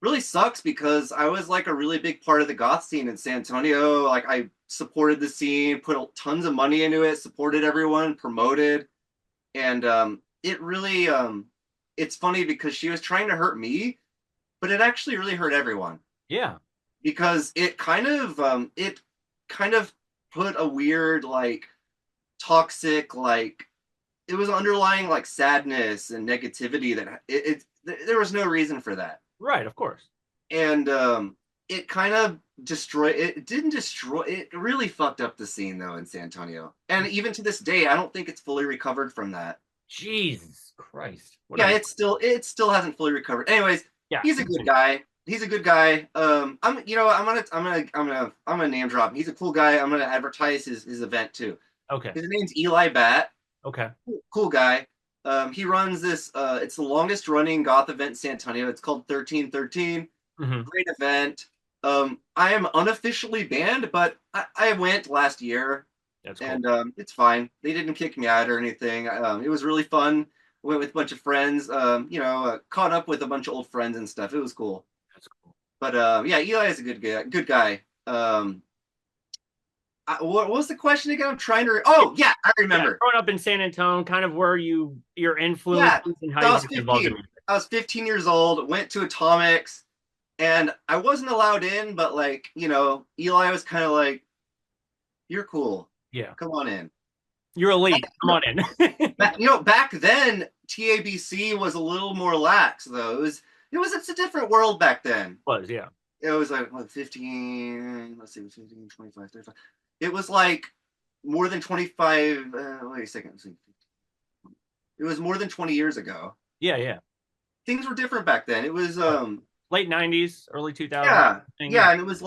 really sucks because I was like a really big part of the goth scene in San Antonio. Like I supported the scene, put tons of money into it, supported everyone, promoted, and it really it's funny because she was trying to hurt me, but it actually really hurt everyone Yeah. because it kind of put a weird like toxic like it was underlying like sadness and negativity that there was no reason for that. Right, of course. And it kind of destroyed it didn't destroy it really fucked up the scene though in San Antonio, and even to this day I don't think it's fully recovered from that. Jesus Christ. Yeah, it still hasn't fully recovered. Anyways, Yeah. he's a good guy. He's a good guy. I'm gonna name drop him. He's a cool guy. I'm gonna advertise his event too. Okay. His name's Eli Bat. Okay. Cool guy. He runs this it's the longest running goth event in San Antonio. It's called 1313. Mm-hmm. Great event. I am unofficially banned, but I went last year. That's cool. And it's fine. They didn't kick me out or anything. It was really fun. Went with a bunch of friends. Caught up with a bunch of old friends and stuff. It was cool. That's cool. But yeah, Eli is a good guy. Good guy. What was the question again? I'm trying to. Oh yeah, I remember. Yeah, growing up in San Antonio, kind of where your influences and how you get involved in music. I was 15 years old. Went to Atomics, and I wasn't allowed in. But like Eli was kind of like, "You're cool. Yeah, come on in. You're elite. Come on in." Back then TABC was a little more lax though. It's a different world back then. Yeah. It was like what, 15, let's see, 15, 25, 35. It was like more than 25 wait a second. It was more than 20 years ago. Yeah. Things were different back then. It was late 90s, early 2000s. Yeah, and it was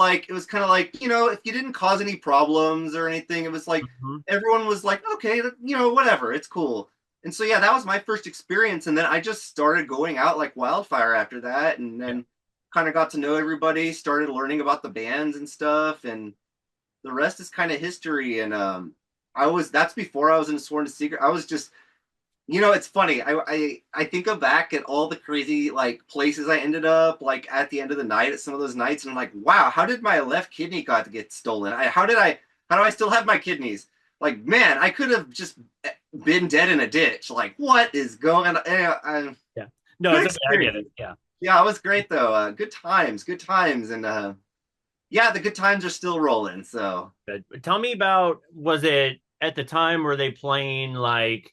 kind of like, if you didn't cause any problems or anything, it was like everyone was like, okay, whatever, it's cool. And so yeah, that was my first experience, and then I just started going out like wildfire after that, and then kind of got to know everybody, started learning about the bands and stuff, and the rest is kind of history. And that's before I was in Sworn to Secret. I was just it's funny. I think back at all the crazy like places I ended up like at the end of the night at some of those nights, and I'm like, wow, how did my left kidney got to get stolen? How do I still have my kidneys? Like, man, I could have just been dead in a ditch. Like, what is going on? Yeah, no, it's okay. I get it. Yeah, it was great though. Good times, and yeah, the good times are still rolling. So, tell me about, was it at the time were they playing like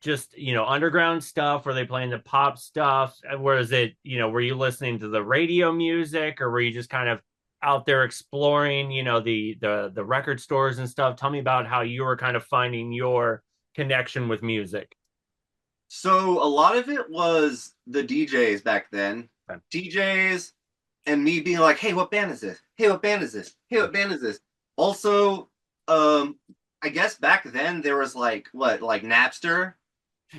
just underground stuff? Were they playing the pop stuff? Was it were you listening to the radio music, or were you just kind of out there exploring the record stores and stuff? Tell me about how you were kind of finding your connection with music. So a lot of it was the DJs back then. Okay. DJs and me being like, hey, what band is this? Hey, what band is this? Hey, what band is this? Also, I guess back then there was like what, like Napster.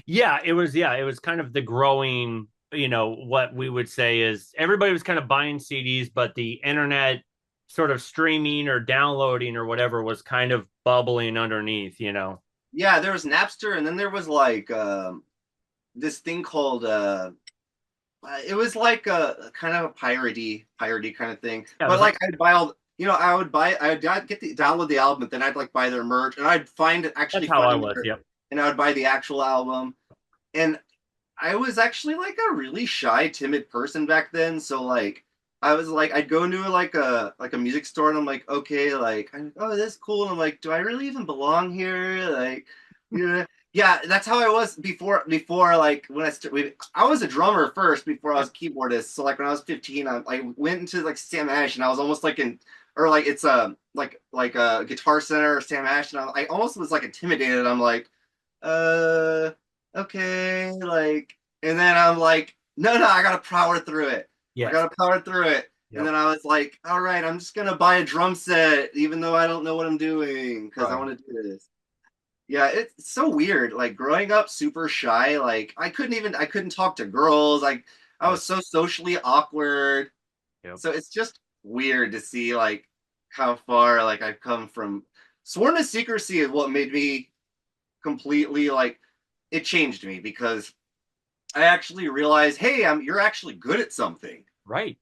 Yeah, it was. Yeah, it was kind of the growing. What we would say is everybody was kind of buying CDs, but the internet sort of streaming or downloading or whatever was kind of bubbling underneath. Yeah, there was Napster, and then there was like this thing called it was like a kind of a piratey kind of thing. Yeah, it But was like like I'd buy all, I would get the download the album, but then I'd like buy their merch, and I'd find it that's actually how I funny, was. Yep. and I would buy the actual album. And I was actually like a really shy, timid person back then. So like I was like I'd go into like a music store and I'm like, okay, like oh, this is cool. And I'm like, do I really even belong here? Like, yeah. Yeah, that's how I was before like when I was a drummer first before I was a keyboardist. So like when I was 15, I went into like Sam Ash and I was almost like in or like it's like a Guitar Center or Sam Ash and I almost was like intimidated. I'm like, uh okay, like, and then I'm like, no, I gotta power through it. I Yes. gotta power through it. And Yep. then I was like, all right, I'm just gonna buy a drum set, even though I don't know what I'm doing, because I Right. want to do this. Yeah, it's so weird. Like growing up super shy, like I couldn't talk to girls. Like I Right. was so socially awkward. Yep. So it's just weird to see like how far like I've come from. Sworn to Secrecy is what made me completely like it changed me because I actually realized, hey, you're actually good at something. Right.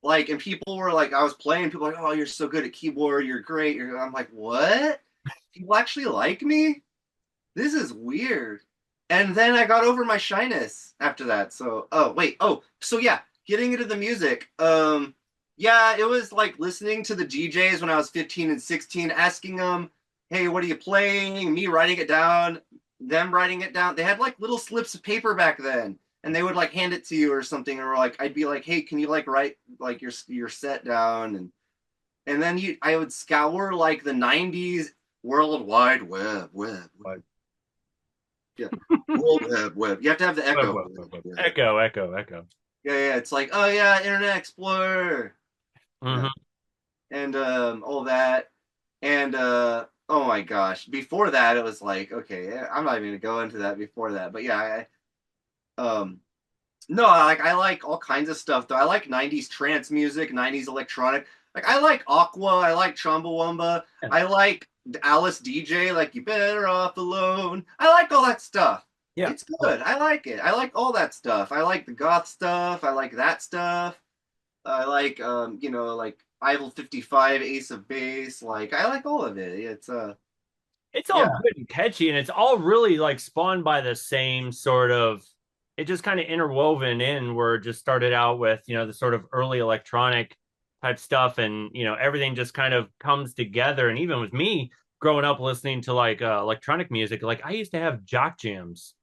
Like, and people were like, I was playing, people were like, oh, you're so good at keyboard, you're great. I'm like, what? People actually like me? This is weird. And then I got over my shyness after that. So, oh wait, so yeah, getting into the music. Yeah, it was like listening to the DJs when I was 15 and 16, asking them, hey, what are you playing? Me writing it down, them writing it down. They had like little slips of paper back then, and they would like hand it to you or something, or like I'd be like, hey, can you like write like your set down, and then I would scour like the 90s World Wide Web. Right. Yeah. World Web. You have to have the Web, echo. web, web, web. Echo, echo, echo. Yeah. It's like, oh yeah, Internet Explorer. Yeah. Hmm. And all that. And oh my gosh. Before that, it was like, okay, I'm not even gonna go into that before that. But yeah, no, I like all kinds of stuff though. I like 90s trance music, 90s electronic. Like I like Aqua, I like Chumbawamba, Yeah. I like Alice DJ, like You Better Off Alone. I like all that stuff. Yeah. It's good. I like it. I like all that stuff. I like the goth stuff. I like that stuff. I like like Eiffel 55, Ace of Base. Like I like all of it. It's all Yeah. good and catchy, and it's all really like spawned by the same sort of. It just kind of interwoven in where it just started out with the sort of early electronic type stuff, and everything just kind of comes together. And even with me growing up listening to like electronic music, like I used to have jock jams.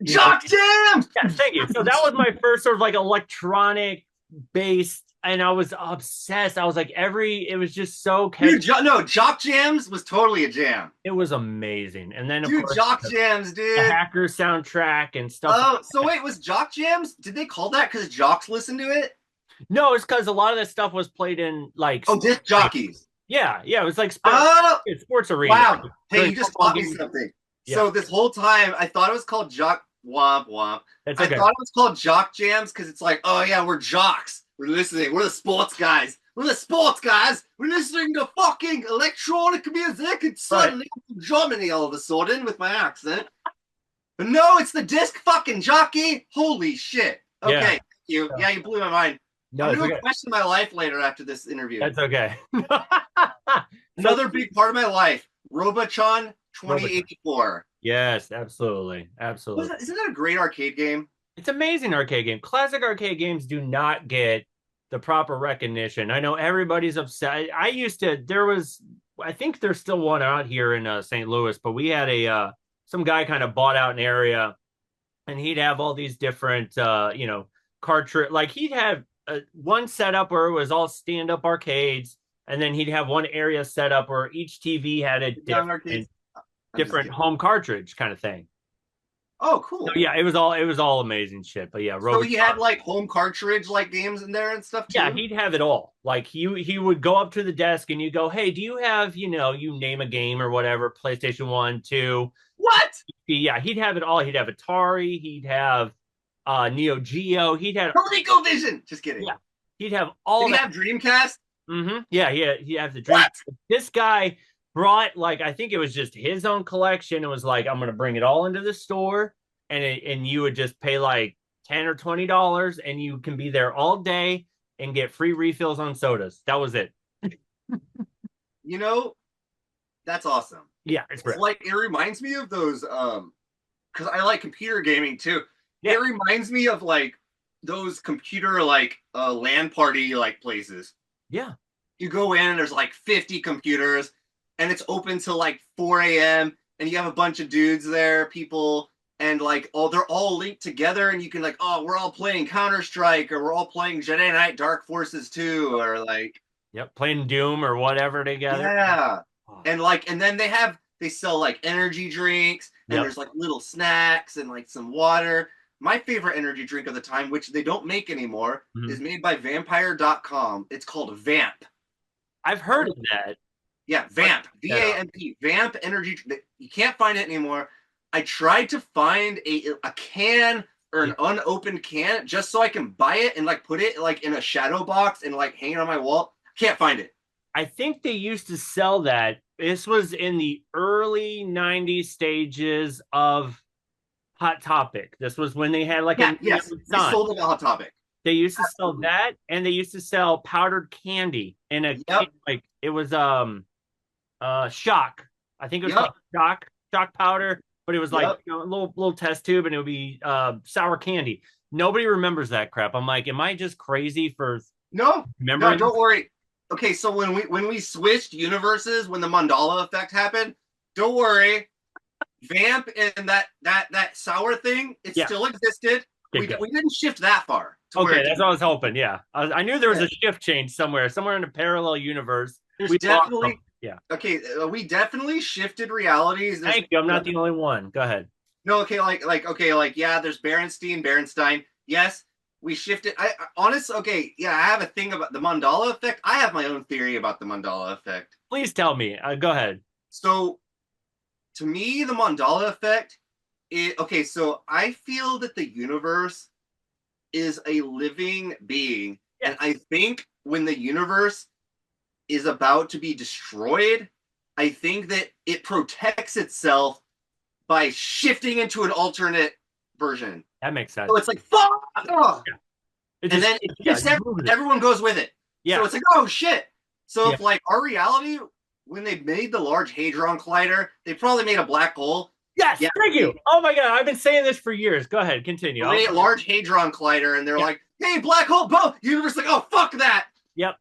Jock Jams! Yeah, thank you. So that was my first sort of like electronic based, and I was obsessed. I was like it was just so catchy. Dude, no, Jock Jams was totally a jam. It was amazing. And then of Dude, course Jock Jams, the dude. Hacker soundtrack and stuff. Oh, so wait, was Jock Jams? Did they call that because jocks listened to it? No, it's because a lot of that stuff was played in like Oh, disc jockeys. yeah, it was like Oh, sports arena. wow. Hey, Like you just football taught me games. something. Yeah, So this whole time, I thought it was called Jock Womp Womp. that's I okay. thought it was called Jock Jams because it's like, oh yeah, we're jocks. We're listening. We're the sports guys. We're the sports guys. We're listening to fucking electronic music and suddenly I'm from Germany all of a sudden with my accent. But no, it's the disc fucking jockey. Holy shit. Okay, Yeah. thank you. Yeah, you blew my mind. No, I'm it's going to okay. question my life later after this interview. That's okay. Another big part of my life, Robochan 2084. Yes, absolutely. Absolutely. Isn't that a great arcade game? It's amazing arcade game. Classic arcade games do not get the proper recognition. I know everybody's upset. I think there's still one out here in St. Louis, but we had some guy kind of bought out an area and he'd have all these different, cartridge, like he'd have one setup where it was all stand up arcades. And then he'd have one area set up where each TV had a different home cartridge kind of thing. Oh, So cool. yeah, it was all amazing shit. But yeah, So he had Robotron. like home cartridge like games in there and stuff Yeah, too. he'd have it all. Like he would go up to the desk and you go, "Hey, do you have, you name a game or whatever, PlayStation 1, 2." What? Yeah, he'd have it all. He'd have Atari, he'd have Neo Geo, he'd have ColecoVision. Just kidding. yeah, he'd have Did all he that. have Dreamcast? Yeah, he had the dream. What? This guy brought like I think it was just his own collection. It was like I'm gonna bring it all into the store, and you would just pay like $10 or $20, and you can be there all day and get free refills on sodas. That was it. You know, that's awesome. Yeah, it's It's great. like it reminds me of those because I like computer gaming too. It Yeah, reminds me of like those computer like LAN party like places. yeah, You go in and there's like 50 computers and it's open till like 4 a.m. and you have a bunch of dudes there, people, and like they're all linked together and you can like, oh, we're all playing Counter-Strike or we're all playing Jedi Knight Dark Forces 2 or like yep. Playing Doom or whatever together. yeah. Oh, And like and then they sell like energy drinks and yep. there's like little snacks and like some water. My favorite energy drink of the time, which they don't make anymore, Mhm. is made by vampire.com. It's called Vamp. I've heard of that. Yeah, Vamp. That up. VAMP. Vamp energy. You can't find it anymore. I tried to find a can or Yeah. an unopened can just so I can buy it and like put it like in a shadow box and like hang it on my wall. Can't find it. I think they used to sell that. This was in the early 90s stages of Hot Topic. This was when they had like a Yeah, yes. neon They sign. sold it on Hot Topic. They used to sell Absolutely. that, and they used to sell powdered candy in a Yep. like it was shock. I think it was Yep. called shock powder, but it was like Yep. a little test tube, and it would be sour candy. Nobody remembers that crap. I'm like, am I just crazy for No, no, remembering? don't worry. Okay, so when we switched universes, when the Mandala effect happened, don't worry. Vamp and that sour thing, it Yeah, still existed. okay, We good. we didn't shift that far to where Okay, it that's didn't. what I was hoping. Yeah, I knew there was Yeah. a shift change somewhere in a parallel universe. There's We lost definitely something. Yeah. okay. We definitely shifted realities. There's Thank you. I'm not the only one. Go ahead. no okay, okay, like yeah. There's Berenstein. Yes, we shifted. I honest. Okay, yeah. I have a thing about the Mandala effect. I have my own theory about the Mandala effect. Please tell me. Go ahead. So to me, the Mandala effect. Okay, so I feel that the universe is a living being, and Yes. I think when the universe is about to be destroyed, I think that it protects itself by shifting into an alternate version. That makes sense. So it's like fuck, oh! Yeah. It And just, then it yeah, shifts you moved it. everyone goes with it. So Yeah. it's like oh shit. So Yeah. if like our reality, when they made the Large Hadron Collider, they probably made a black hole. Yes. Yeah, Thank you. Oh my God. I've been saying this for years. Go ahead. Continue. they made a Large Hadron Collider, and they're Yeah. like, "Hey, black hole, boom!" Universe like, "Oh fuck that!" Yep.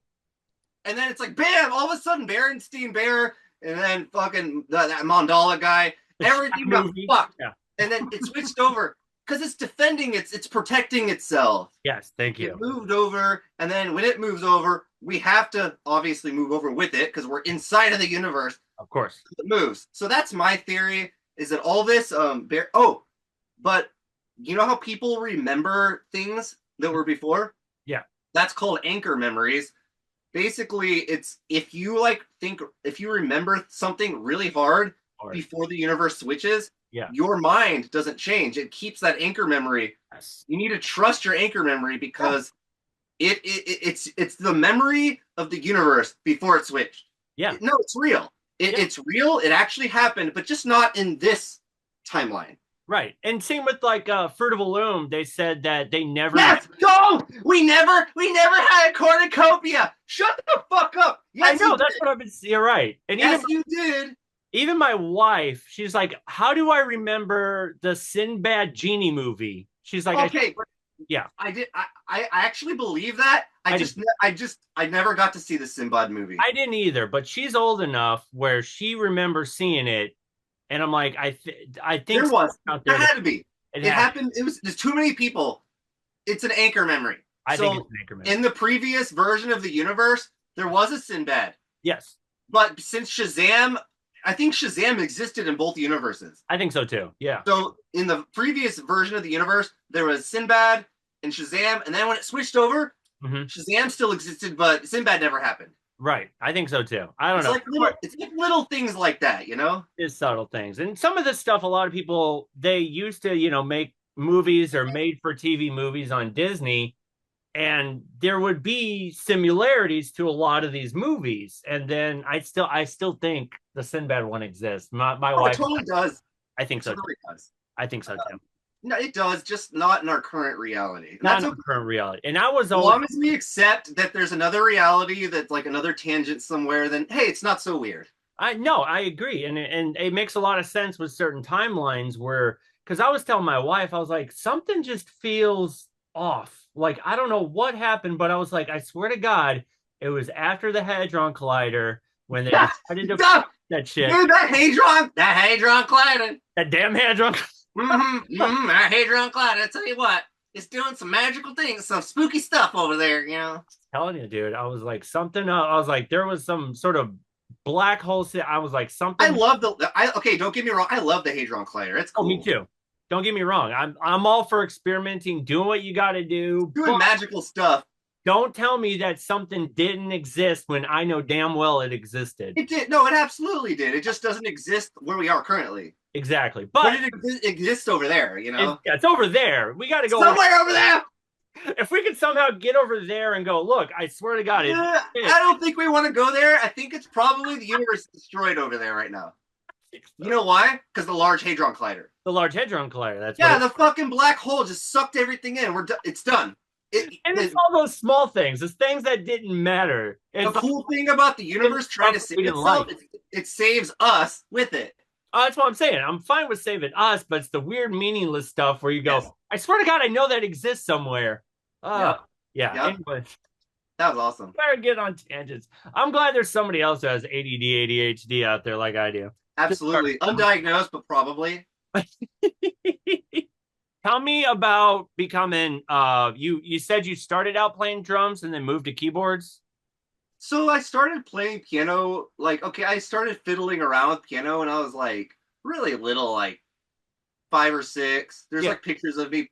And then it's like, bam! All of a sudden, Berenstein Bear, and then fucking that Mandala guy, The everything Shaq got movie. fucked. Yeah. And then it switched over because it's defending it's protecting itself. Yes. Thank It you. moved over, and then when it moves over, we have to obviously move over with it because we're inside of the universe. Of course. It moves. So that's my theory. Is that all this but you know how people remember things that were before? Yeah. That's called anchor memories. Basically, it's if you remember something really hard Or, before the universe switches, yeah. your mind doesn't change. It keeps that anchor memory. Yes. You need to trust your anchor memory because it's the memory of the universe before it switched. Yeah. No, it's real. Yeah. It's real. It actually happened, but just not in this timeline. Right. And same with like Fruit of the Loom. They said that they never. Yes, no, we never had a cornucopia. Shut the fuck up. Yes, I know. you That's did. what I've been. You're right. And Yes, you did. even my wife, she's like, "How do I remember the Sinbad genie movie?" She's like, Okay. Yeah. I did. I actually believe that. I never got to see the Sinbad movie. I didn't either, but she's old enough where she remembers seeing it, and I'm like, I think There was. out There there had to be. it It happened. happened. There's too many people. It's an anchor memory. I So think it's an anchorman. in the previous version of the universe, there was a Sinbad. Yes. But since Shazam, I think Shazam existed in both universes. I think so too. Yeah. So in the previous version of the universe, there was Sinbad and Shazam, and then when it switched over, Shazam still existed, but Sinbad never happened. Right. I think so too. I don't know. It's like little things like that, you know? It's subtle things. And some of this stuff, a lot of people, they used to, make movies or made for TV movies on Disney. And there would be similarities to a lot of these movies. And then I still think the Sinbad one exists. My wife. It totally does. I think so. Totally does. I think so too. No, it does, just not in our current reality. Not in our current reality. And I was as long as we accept that there's another reality that's like another tangent somewhere, then hey, it's not so weird. I agree. And it makes a lot of sense with certain timelines where, because I was telling my wife, I was like, something just feels off. Like, I don't know what happened, but I was like, I swear to God, it was after the Hadron Collider when they decided to that shit. Dude, that Hadron Collider. That damn Hadron. That Hadron Collider. I tell you what, it's doing some magical things, some spooky stuff over there, you know. I'm telling you, dude. I was like, something. I was like, there was some sort of black hole. I was like, something. I love okay, don't get me wrong. I love the Hadron Collider. It's cool. Oh, me too. Don't get me wrong. I'm all for experimenting, doing what you got to do, doing magical stuff. Don't tell me that something didn't exist when I know damn well it existed. It did. No, it absolutely did. It just doesn't exist where we are currently. Exactly, but it exists over there. You know, it's over there. We got to go somewhere over there. If we could somehow get over there and go, look, I swear to God, I don't think we want to go there. I think it's probably the universe is destroyed over there right now. You know why? Because the Large Hadron Collider. The Large Hadron Collider. That's the fucking black hole just sucked everything in. It's done. It's all those small things. It's things that didn't matter. The cool thing about the universe trying to save itself, it saves us with it. That's what I'm saying. I'm fine with saving us, but it's the weird, meaningless stuff where you go, I swear to God, I know that exists somewhere. Anyway. That was awesome. Better get on tangents. I'm glad there's somebody else who has ADD, ADHD out there like I do. Absolutely. Undiagnosed, but probably. Tell me about becoming, you said you started out playing drums and then moved to keyboards? So I started playing piano, I started fiddling around with piano when I was really little, 5 or 6. There's pictures of me.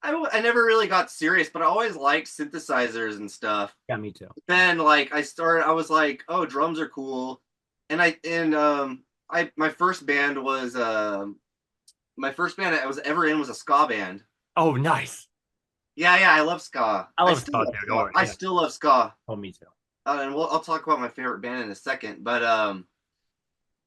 I never really got serious, but I always liked synthesizers and stuff. Yeah, me too. Then I was like, oh, drums are cool. And my first band was my first band I was ever in was a ska band. Oh, nice. Yeah, I love ska. I love ska too. I still love ska. Oh, me too. And I'll talk about my favorite band in a second. But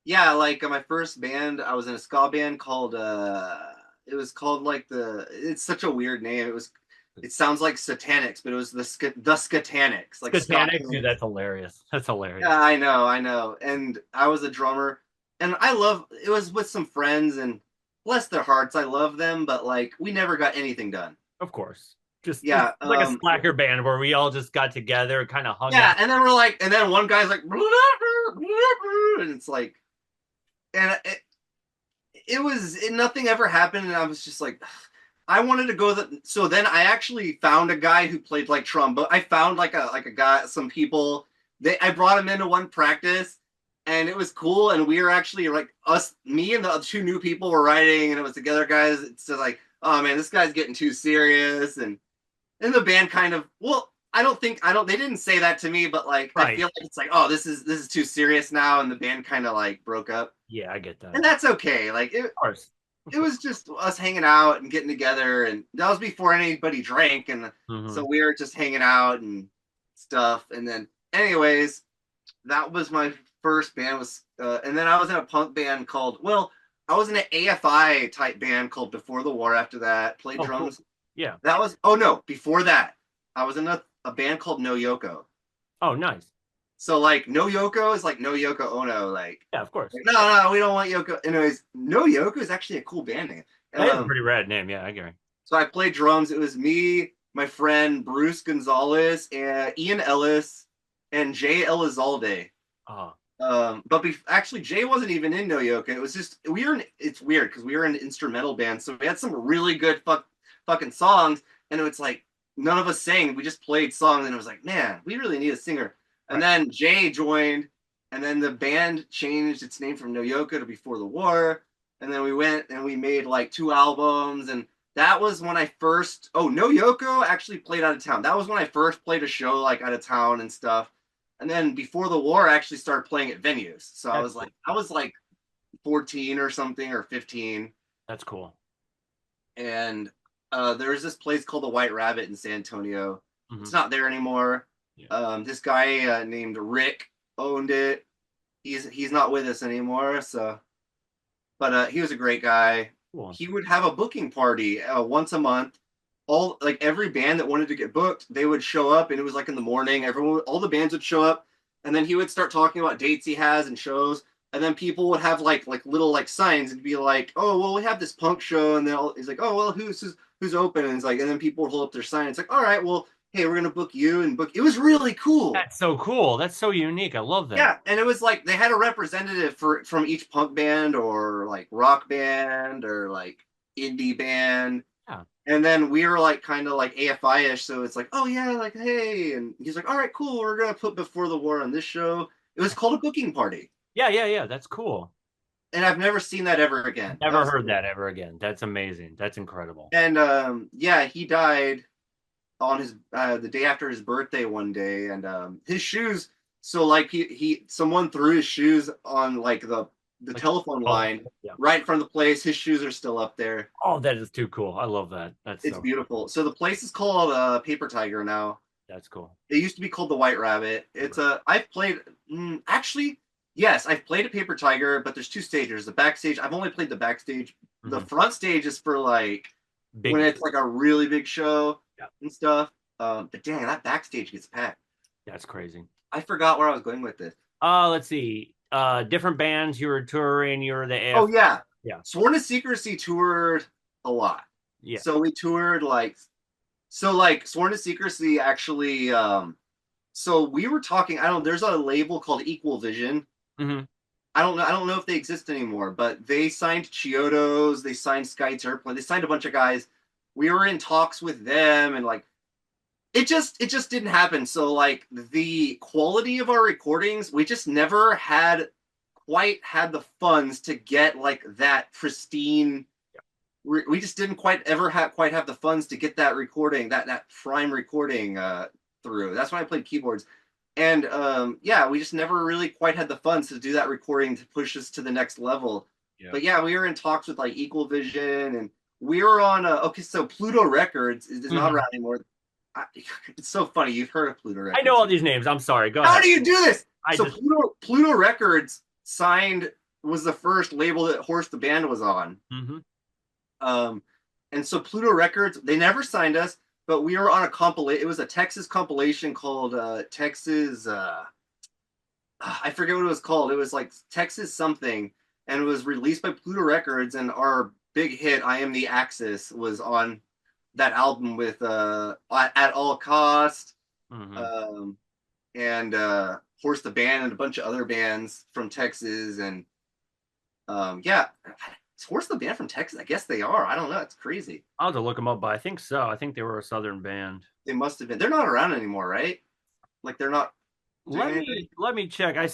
my first band, I was in a ska band called it was called it's such a weird name. It sounds like Satanics, but it was the Skatanics. Skatanics, dude, that's hilarious. That's hilarious. Yeah, I know. And I was a drummer, and it was with some friends, and bless their hearts, I love them, but we never got anything done. Of course. Just like a slacker band where we all just got together, kind of hung out. Yeah, and then and then one guy's like, and it's and nothing ever happened, and I was just like, I wanted to go so then I actually found a guy who played trombone. I found a guy, some people. I brought him into one practice, and it was cool. And we were actually me and the 2 new people were writing, and it was together guys. It's just oh man, this guy's getting too serious, and the band kind of they didn't say that to me, but I feel it's oh, this is too serious now, and the band kind of broke up. Yeah, I get that. And that's okay. Of course. It was just us hanging out and getting together, and that was before anybody drank, and so we were just hanging out and stuff. And then, anyways, that was my first band. And then I was in a punk band I was in an AFI type band called Before the War. After that, played drums. Cool. Yeah, that was. Before that, I was in a band called No Yoko. Oh, nice. So No Yoko is No Yoko Ono, yeah, of course. No, we don't want Yoko. Anyways, No Yoko is actually a cool band name. That is a pretty rad name, yeah, I get it. So I played drums. It was me, my friend Bruce Gonzalez, and Ian Ellis, and Jay Elizalde. But actually, Jay wasn't even in No Yoko. It was just it's weird because we were an instrumental band, so we had some really good fucking songs, and it was none of us sang. We just played songs, and it was man, we really need a singer. And then Jay joined, And then the band changed its name from No Yoko to Before the War. And then we went and we made like 2 albums. And that was when I first, oh, No Yoko actually played out of town. That was when I first played a show like out of town and stuff. And then Before the War, I actually started playing at venues. So That's cool. I was like 14 or something, or 15. That's cool. And there's this place called the White Rabbit in San Antonio. Mm-hmm. It's not there anymore. Yeah. This guy named Rick owned it. He's not with us anymore. So, but he was a great guy. Cool. He would have a booking party once a month. All like every band that wanted to get booked, they would show up, and it was like in the morning. All the bands would show up, and then he would start talking about dates he has and shows. And then people would have like little like signs and be like, oh well, we have this punk show, and then he's like, oh well, who's open? And it's like, and then people would hold up their sign. It's like, all right, well, hey, we're gonna book you and book. It was really cool. That's so cool. That's so unique. I love that. Yeah, and it was like they had a representative from each punk band or like rock band or like indie band. Yeah. And then we were like kind of like AFI-ish, so it's like, oh yeah, like hey, and he's like, all right, cool, we're gonna put Before the War on this show. It was called a booking party. Yeah. That's cool. And I've never seen that ever again. Never heard that ever again. That's amazing. That's incredible. And yeah, he died on his the day after his birthday one day, and his shoes. So like someone threw his shoes on like the telephone line right in front of the place. His shoes are still up there. Oh, that is too cool. I love that. It's so beautiful. Cool. So the place is called Paper Tiger now. That's cool. It used to be called the White Rabbit. It's I've played actually. Yes, I've played at Paper Tiger, but there's 2 stages. The backstage, I've only played the backstage. Mm-hmm. The front stage is for like when it's like a really big show and stuff. But dang, that backstage gets packed. That's crazy. I forgot where I was going with this. Let's see. Different bands you were touring. You were the Oh yeah. Sworn to Secrecy toured a lot. Yeah. So we toured Sworn to Secrecy actually. So we were talking. There's a label called Equal Vision. Mm-hmm. I don't know if they exist anymore, but they signed Chiodos, they signed Sky Airplane, they signed a bunch of guys. We were in talks with them, and like it just didn't happen. So like the quality of our recordings, we just never quite had the funds to get like that pristine. We just didn't quite have the funds to get that recording, that prime recording through. That's when I played keyboards. And we just never really quite had the funds to do that recording to push us to the next level. Yeah. But yeah, we were in talks with like Equal Vision, and we were on so Pluto Records is not around anymore. It's so funny. You've heard of Pluto Records. I know all these names. I'm sorry. Go ahead. How do you do this? Pluto Records was the first label that Horse the Band was on. Mm-hmm. And so Pluto Records, they never signed us. But we were on a compilation. It was a Texas compilation called Texas. I forget what it was called. It was like Texas something, and it was released by Pluto Records. And our big hit, "I Am the Axis," was on that album with "At All Cost," and Horse the Band, and a bunch of other bands from Texas. And is Horse the Band from Texas? I guess they are. I don't know. It's crazy. I'll have to look them up, but I think so. I think they were a Southern band. They must have been. They're not around anymore, right? Like they're not. Let me check. I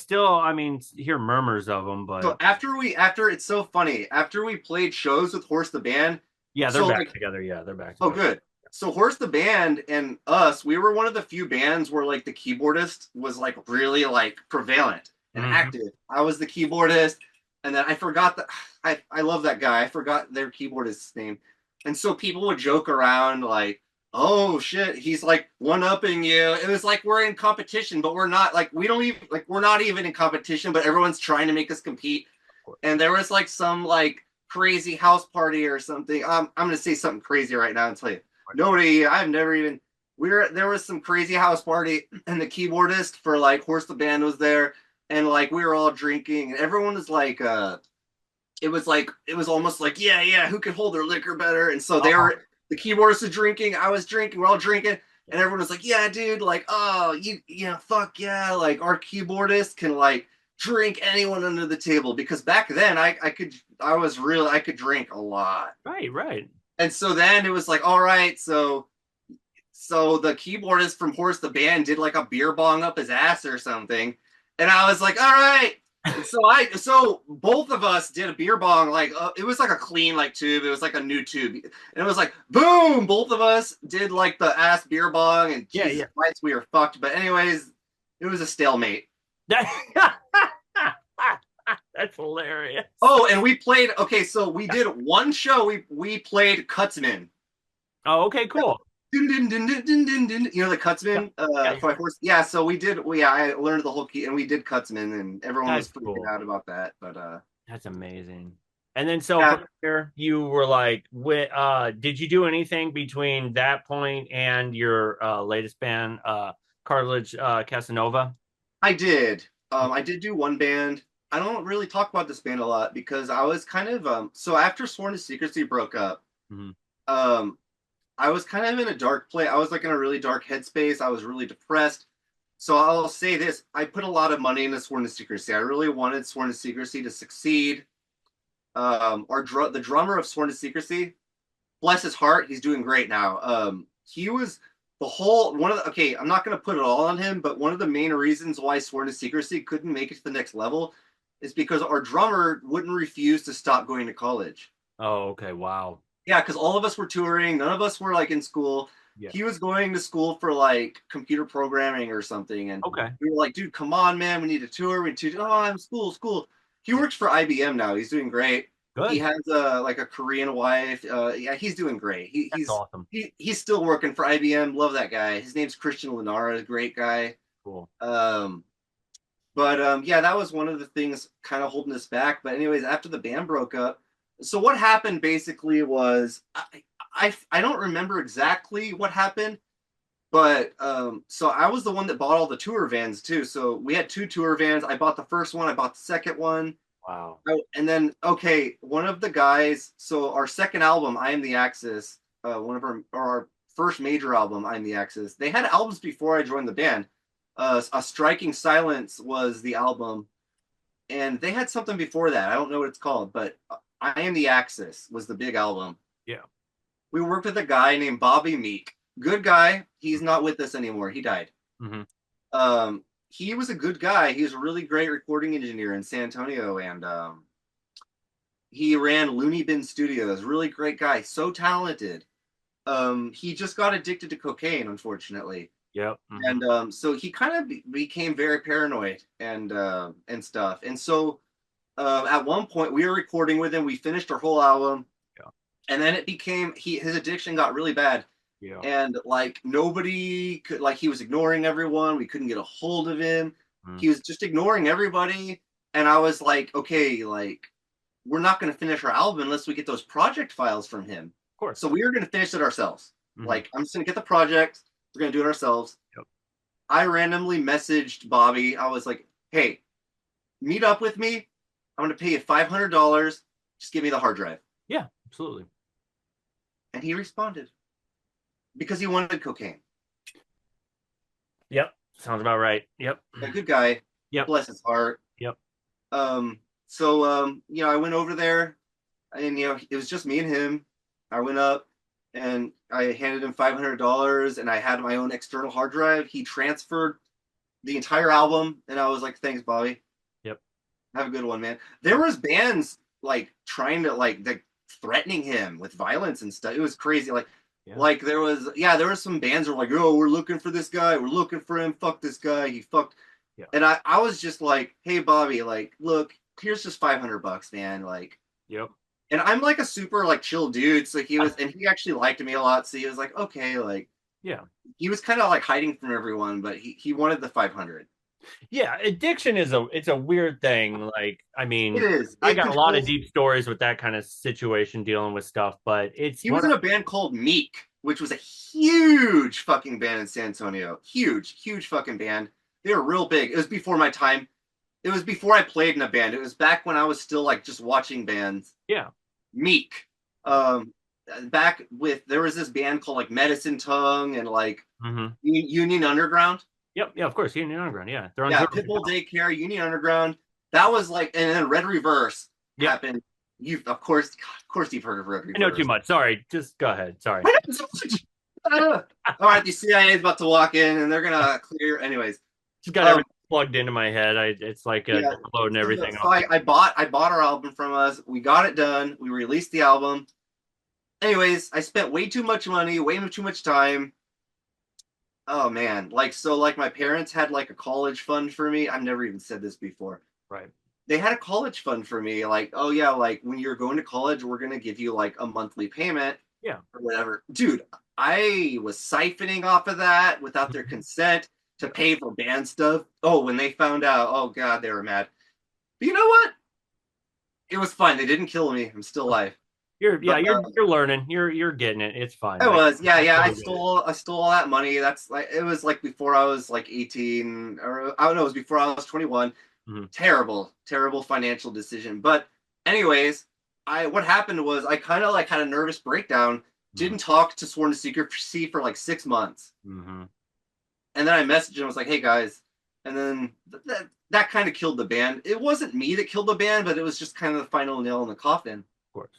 hear murmurs of them, but so it's so funny. After we played shows with Horse the Band, they're back together. Yeah, they're back together. Oh, good. So Horse the Band and us, we were one of the few bands where like the keyboardist was like really like prevalent and active. I was the keyboardist. And then I forgot that I love that guy. I forgot their keyboardist's name. And so people would joke around like, oh shit, he's like one-upping you. It was like we're in competition, but we're not like we're not even in competition, but everyone's trying to make us compete. And there was like some like crazy house party or something. I'm gonna say something crazy right now and tell you. There was some crazy house party, and the keyboardist for like Horse the Band was there. And like we were all drinking, and everyone was like, it was almost like, yeah, who could hold their liquor better? And so the keyboardist was drinking, I was drinking, we're all drinking, and everyone was like, yeah, dude, like, oh, fuck yeah, like our keyboardist can like drink anyone under the table, because back then I could drink a lot. Right. And so then it was like, all right, so the keyboardist from Horse the Band did like a beer bong up his ass or something. And I was like, all right. And so both of us did a beer bong, like it was like a clean like tube. It was like a new tube, and it was like boom. Both of us did like the ass beer bong, and Yeah, Jesus yeah. Christ, we were fucked. But anyways, it was a stalemate. That's hilarious. Oh, and we played. Okay, so we did one show. We played Cutsman. Oh, okay, cool. Dun, dun, dun, dun, dun, dun, dun. You know the Yeah, Cutsman, yeah, Fly Force. Yeah, so we did. I learned the whole key, and we did Cutsman, and everyone was that's freaking cool. out about that. But That's amazing. And then so yeah, from here, you were like, did you do anything between that point and your latest band, Cartilage Casanova? I did. I did do one band. I don't really talk about this band a lot because I was kind of so after Sworn to Secrecy broke up, Mm-hmm. um, I was kind of in a dark place. I was like in a really dark headspace. I was really depressed. So I'll say this: I put a lot of money into Sworn to Secrecy. I really wanted Sworn to Secrecy to succeed. The drummer of Sworn to Secrecy, bless his heart, he's doing great now. He was the whole one of the okay. I'm not going to put it all on him, but one of the main reasons why Sworn to Secrecy couldn't make it to the next level is because our drummer wouldn't refuse to stop going to college. Oh, okay. Wow. Yeah, because all of us were touring. None of us were like in school. Yeah. He was going to school for like computer programming or something, and Okay. we were like, "Dude, come on, man, we need a tour. We need to." Oh, I'm school. He works for IBM now. He's doing great. He Good. has like a Korean wife. Yeah, he's doing great. That's awesome. He's still working for IBM. Love that guy. His name's Christian Lenara. Great guy. Cool. But yeah, that was one of the things kind of holding us back. But anyways, after the band broke up, so what happened basically was I don't remember exactly what happened, but so I was the one that bought all the tour vans too. So we had two tour vans. I bought the first one. I bought the second one. Wow. And then okay, one of the guys. So our second album, I Am the Axis, one of our first major album, I Am the Axis. They had albums before I joined the band. A Striking Silence was the album, and they had something before that. I don't know what it's called, but I Am the Axis was the big album. Yeah. We worked with a guy named Bobby Meek. Good guy. He's not with us anymore. He died. Mm-hmm. He was a good guy. He was a really great recording engineer in San Antonio, and he ran Looney Bin Studios. Really great guy. So talented. He just got addicted to cocaine, unfortunately. Yep. Mm-hmm. And so he kind of became very paranoid and stuff. And so at one point we were recording with him. We finished our whole album. Yeah. And then it became his addiction got really bad. Yeah. And like nobody could, like, he was ignoring everyone. We couldn't get a hold of him. Mm-hmm. He was just ignoring everybody. And I was like, okay, like we're not going to finish our album unless we get those project files from him. Of course. So we were going to finish it ourselves. Mm-hmm. Like, I'm just going to get the project. We're going to do it ourselves. Yep. I randomly messaged Bobby. I was like, hey, meet up with me. I'm going to pay you $500. Just give me the hard drive. Yeah, absolutely. And he responded because he wanted cocaine. Yep. Sounds about right. Yep. A good guy. Yep. Bless his heart. Yep. So I went over there and, it was just me and him. I went up and I handed him $500 and I had my own external hard drive. He transferred the entire album and I was like, thanks, Bobby. Yep. Have a good one, man. There was bands like trying to like threatening him with violence and stuff. It was crazy. Like there was some bands that were like, oh, we're looking for this guy. We're looking for him. Fuck this guy. He fucked. Yeah. And I was just like, hey, Bobby, like, look, here's just $500, man. Like, yep. And I'm like a super like chill dude. So he actually liked me a lot. So he was like, okay, like, yeah. He was kind of like hiding from everyone, but he wanted the 500. Yeah, addiction it's a weird thing. Like, I mean, it is. I got a lot of deep stories with that kind of situation dealing with stuff, but he was in a band called Meek, which was a huge fucking band in San Antonio. Huge fucking band. They were real big. It was before my time. It was before I played in a band. It was back when I was still like just watching bands. Yeah. Meek. Back with there was this band called like Medicine Tongue and like Union Underground. Yep, yeah, of course, Union Underground. Yeah, they're on Pitbull Daycare, Union Underground. That was like, and then Red Reverse happened. Of course, you've heard of Red Reverse. I know too much. Sorry, just go ahead. Sorry. All right, the CIA is about to walk in, and they're gonna clear. Anyways, just got everything plugged into my head. It's like Yeah. downloading everything So off. I bought our album from us. We got it done. We released the album. Anyways, I spent way too much money, way too much time. Oh man, like my parents had like a college fund for me. I've never even said this before. Right. They had a college fund for me. Like, oh yeah, like when you're going to college, we're gonna give you like a monthly payment Yeah. or whatever. Dude, I was siphoning off of that without their consent to pay for band stuff. Oh, when they found out, oh god, they were mad. But you know what? It was fine. They didn't kill me. I'm still alive. Yeah, But you're learning. You're getting it. It's fine. I was, yeah, yeah. I Totally get it. stole all that money. That's like it was like before I was like 18, or I don't know, it was before I was 21. Mhm. Terrible, terrible financial decision. But anyways, I what happened was I kind of like had a nervous breakdown. Mhm. Didn't talk to Sworn to Secrecy for like 6 months, Mhm. and then I messaged him. I was like, "Hey guys," and then that kind of killed the band. It wasn't me that killed the band, but it was just kind of the final nail in the coffin. Of course.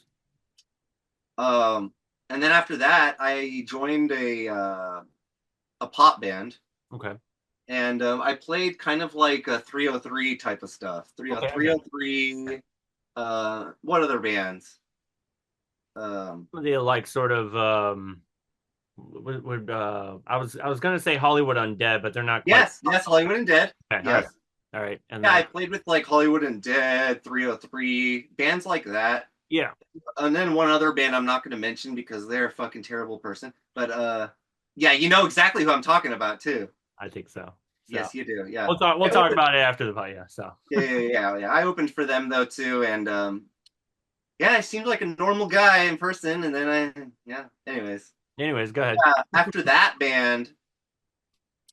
Um, and then after that, I joined a pop band, Okay. and I played kind of like a 303 type of stuff. Okay. I got 303. What other bands? it. The like sort of would I was gonna say Hollywood Undead, but they're not quite. Yes, Hollywood and Dead. Okay. All right. Yes, All right. And yeah, I then played with like Hollywood and Dead, 303 bands like that, yeah, and then one other band I'm not going to mention because they're a fucking terrible person. But yeah, you know exactly who I'm talking about too. I think so. So Yes, you do. Yeah, we'll talk about it after the fight. Yeah. So yeah. I opened for them though too, and yeah, I seemed like a normal guy in person, and then yeah. anyways, go ahead. After that band,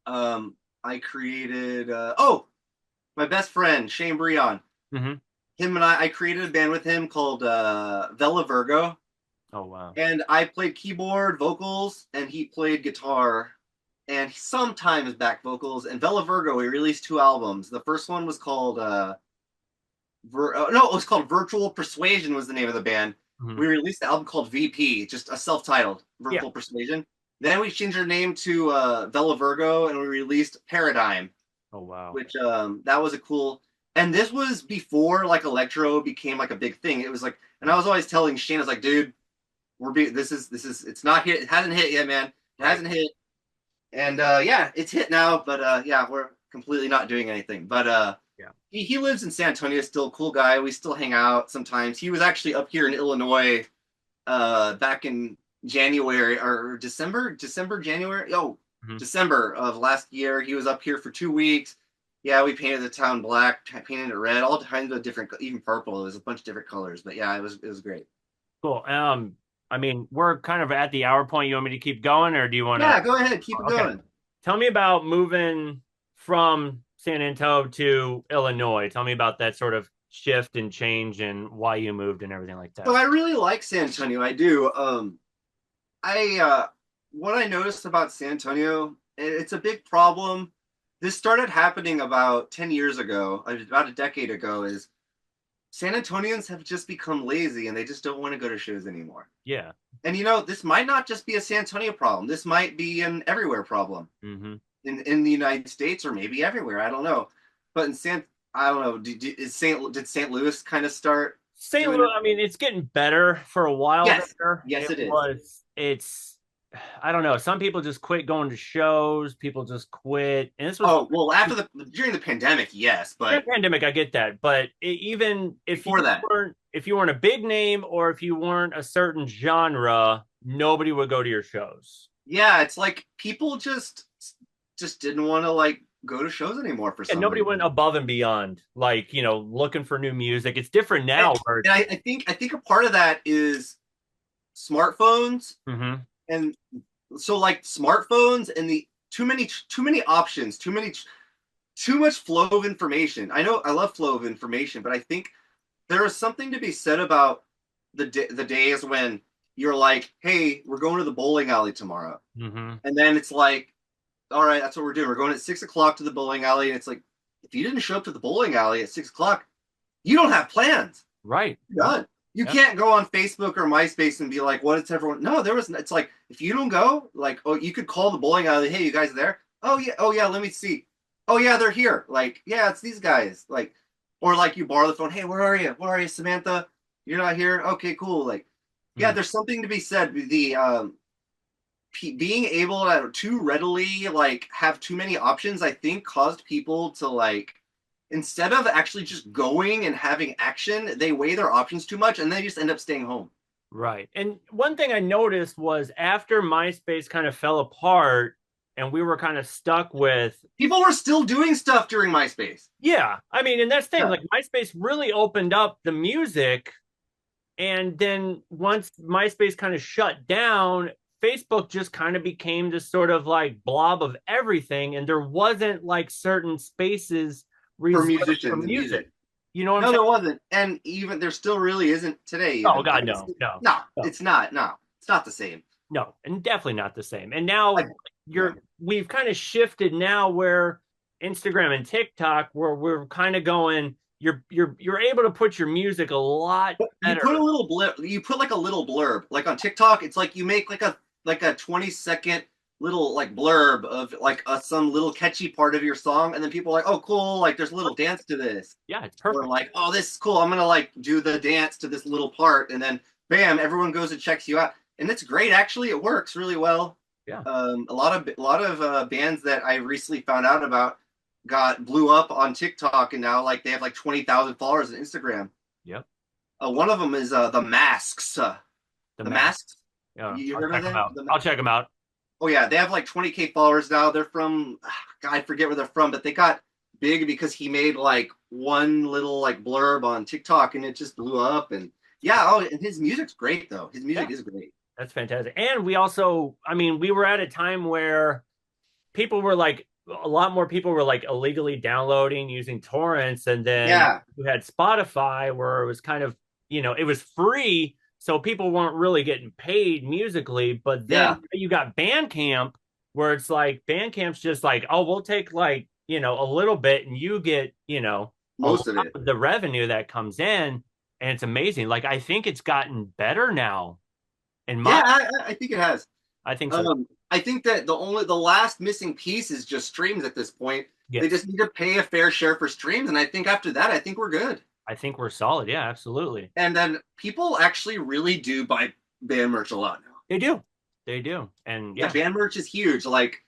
I created my best friend Shane Breon. Hmm. Him and I created a band with him called Vela Virgo, Oh wow. and I played keyboard, vocals, and he played guitar, and sometimes back vocals. And Vela Virgo, we released 2 albums. The first one was called no, it was called Virtual Persuasion was the name of the band. Hmm. We released the album called VP, just a self-titled Yeah. Virtual Persuasion. Then we changed our name to Vela Virgo, and we released Paradigm, Oh wow. which that was a cool. And this was before like electro became like a big thing. It was like, and I was always telling Shane, I was like, dude, this is it's not hit, it hasn't hit yet, man. It hasn't hit, and yeah, it's hit now, but yeah, we're completely not doing anything. But Yeah. he lives in San Antonio, still a cool guy. We still hang out sometimes. He was actually up here in Illinois back in January or January. Oh, Hmm. December of last year. He was up here for 2 weeks. Yeah, we painted the town black, painted it red, all kinds of different, even purple. It was a bunch of different colors, but yeah, it was great. Cool. I mean, we're kind of at the hour point. You want me to keep going, or do you want to? Yeah, go ahead, keep it Okay. going. Tell me about moving from San Antonio to Illinois. Tell me about that sort of shift and change and why you moved and everything like that. So I really like San Antonio. I do. I what I noticed about San Antonio, it's a big problem. This started happening about 10 years ago, about a decade ago, is San Antonians have just become lazy and they just don't want to go to shows anymore. Yeah. And you know, this might not just be a San Antonio problem. This might be an everywhere problem Mm-hmm. in the United States or maybe everywhere. I don't know. But I don't know. Did St. Louis kind of start St. doing Louis, it? I mean, it's getting better for a while Yes. there. Yes, it is. It's, I don't know. Some people just quit going to shows. People just quit. And this was Oh, well, during the pandemic, yes, during but the pandemic. I get that. But even if before that, if you weren't a big name or if you weren't a certain genre, nobody would go to your shows. yeah, it's like people just didn't want to like go to shows anymore for And some nobody reason. went above and beyond, like, looking for new music. It's different now. And I think a part of that is smartphones, Mhm. and so like smartphones and the too many options, too much flow of information. I know I love flow of information, but I think there is something to be said about the days when you're like, hey, we're going to the bowling alley tomorrow, Mhm. and then it's like, all right, that's what we're doing. We're going at 6 o'clock to the bowling alley, and it's like, if you didn't show up to the bowling alley at 6 o'clock, you don't have plans. Right. You're done. You Yeah. can't go on Facebook or MySpace and be like, what is everyone? No, there was. It's like if you don't go, like, oh, you could call the bowling alley. Hey, you guys there? Oh yeah, let me see. oh yeah, they're here. Like, yeah, it's these guys. Like, or like you borrow the phone. Hey, where are you? Where are you, Samantha? You're not here. Okay, cool. Like, yeah, Mm, there's something to be said. The being able to too readily like have too many options, I think, caused people to like instead of actually just going and having action, they weigh their options too much and they just end up staying home. right. And one thing I noticed was after MySpace kind of fell apart and we were kind of stuck with, People were still doing stuff during MySpace. yeah, I mean, and that's the thing, Yeah. like MySpace really opened up the music. And then once MySpace kind of shut down, Facebook just kind of became this sort of like blob of everything. And there wasn't like certain spaces For reserved for musicians and music. music. You know what I'm No, saying? there wasn't, and even there still really isn't today. Oh Even God, like, no, no, no, no, it's not. No, it's not the same. no, and definitely not the same. And Like, now yeah, we've kind of shifted now where Instagram and TikTok, where we're kind of going, you're able to put your music a lot but you better. put a little blurb. You put like a little blurb. Like on TikTok, it's like you make like a 20-second little like blurb of like some little catchy part of your song, and then people are like, oh, cool. Like there's a little dance to this. Yeah, it's Or perfect. like, oh, this is cool. I'm gonna like do the dance to this little part, and then bam, everyone goes and checks you out, and it's great. Actually, it works really well. Yeah. A lot of bands that I recently found out about got blew up on TikTok, and now like they have like 20,000 followers on Instagram. Yep. One of them is the Masks. The The math. Masks. Yeah. You I'll heard of check them them? out. I'll check them out. Oh yeah, they have like 20K followers now. They're from I forget where they're from, but they got big because he made like one little like blurb on TikTok and it just blew up. And yeah, oh, and his music's great though. His Yeah. music is great. That's fantastic. And we also, I mean, we were at a time where people were like, a lot more people were like illegally downloading using torrents. And then Yeah, you had Spotify where it was kind of, it was free. So people weren't really getting paid musically. But yeah, then you got Bandcamp where it's like, Bandcamp's just like, oh, we'll take like, a little bit and you get, a lot most of it. of the revenue that comes in. And it's amazing. Like, I think it's gotten better now in my, Yeah, I think it has. I think so. I think that the last missing piece is just streams at this point. They Yes. just need to pay a fair share for streams, and I think after that, I think we're good. I think we're solid. Yeah, absolutely. And then people actually really do buy band merch a lot now. They do. They do. And The yeah, band merch is huge. Like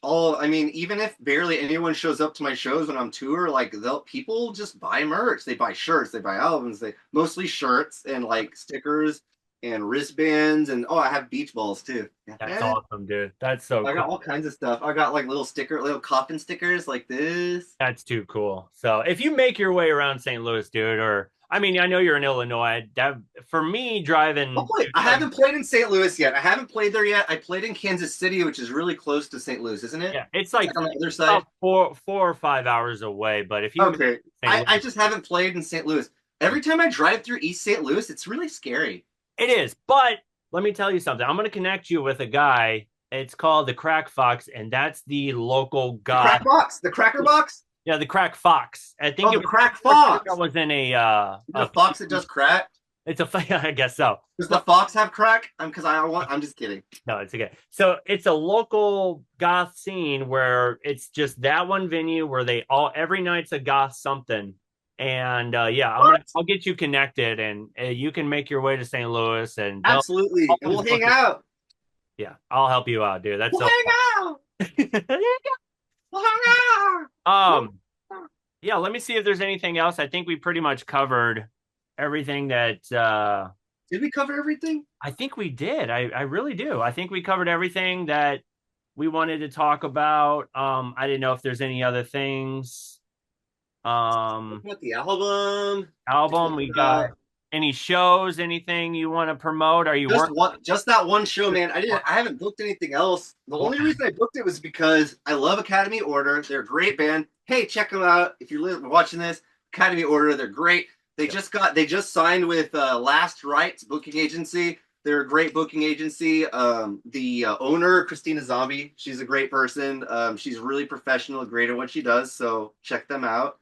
all, I mean, even if barely anyone shows up to my shows when I'm tour, like they'll people just buy merch. They buy shirts, they buy albums, they mostly shirts and like stickers and wristbands and oh, I have beach balls too. that's Yeah. awesome, dude. That's so I got all cool. kinds of stuff. I got like little coffin stickers like this. That's too cool. So if you make your way around St. Louis, dude, or I mean, I know you're in Illinois. That for me driving, I haven't played in St. Louis yet. I haven't played there yet. I played in Kansas City, which is really close to St. Louis, isn't it? yeah, it's It's like like on the other side. about 4 or 5 hours away. But if you make Okay. St. I Louis, just haven't played in St. Louis. Every time I drive through East St. Louis, it's really scary. it is. But let me tell you something. I'm going to connect you with a guy. It's called the Crack Fox, and that's the local The guy. crack box, the cracker box. Yeah, the Crack Fox. I think Oh, it the was. crack I think I fox. was in Is it a fox that does crack? it's a I guess so. Does the fox have crack? Because I want. I'm just kidding. No, it's okay. So it's a local goth scene where it's just that one venue where they all every night's a goth something. And yeah, What? I'll get you connected and you can make your way to St. Louis and they'll Absolutely, and always we'll hang book it. out. Yeah, I'll help you out, dude. That's We'll so hang out. fun. We'll hang out. um yeah, let me see if there's anything else. I think we pretty much covered everything that Did we cover everything? I think we did. I really do. I think we covered everything that we wanted to talk about. I didn't know if there's any other things. What the album? Album, we got any shows, anything you want to promote? Are you working? Just that one show, man. I haven't booked anything else. The only reason I booked it was because I love Academy Order. They're a great band. Hey, check them out if you're watching this. Academy Order, they're great. They just signed with Last Rights booking agency. They're a great booking agency. The owner, Christina Zombie, she's a great person. She's really professional, great at what she does. So check them out.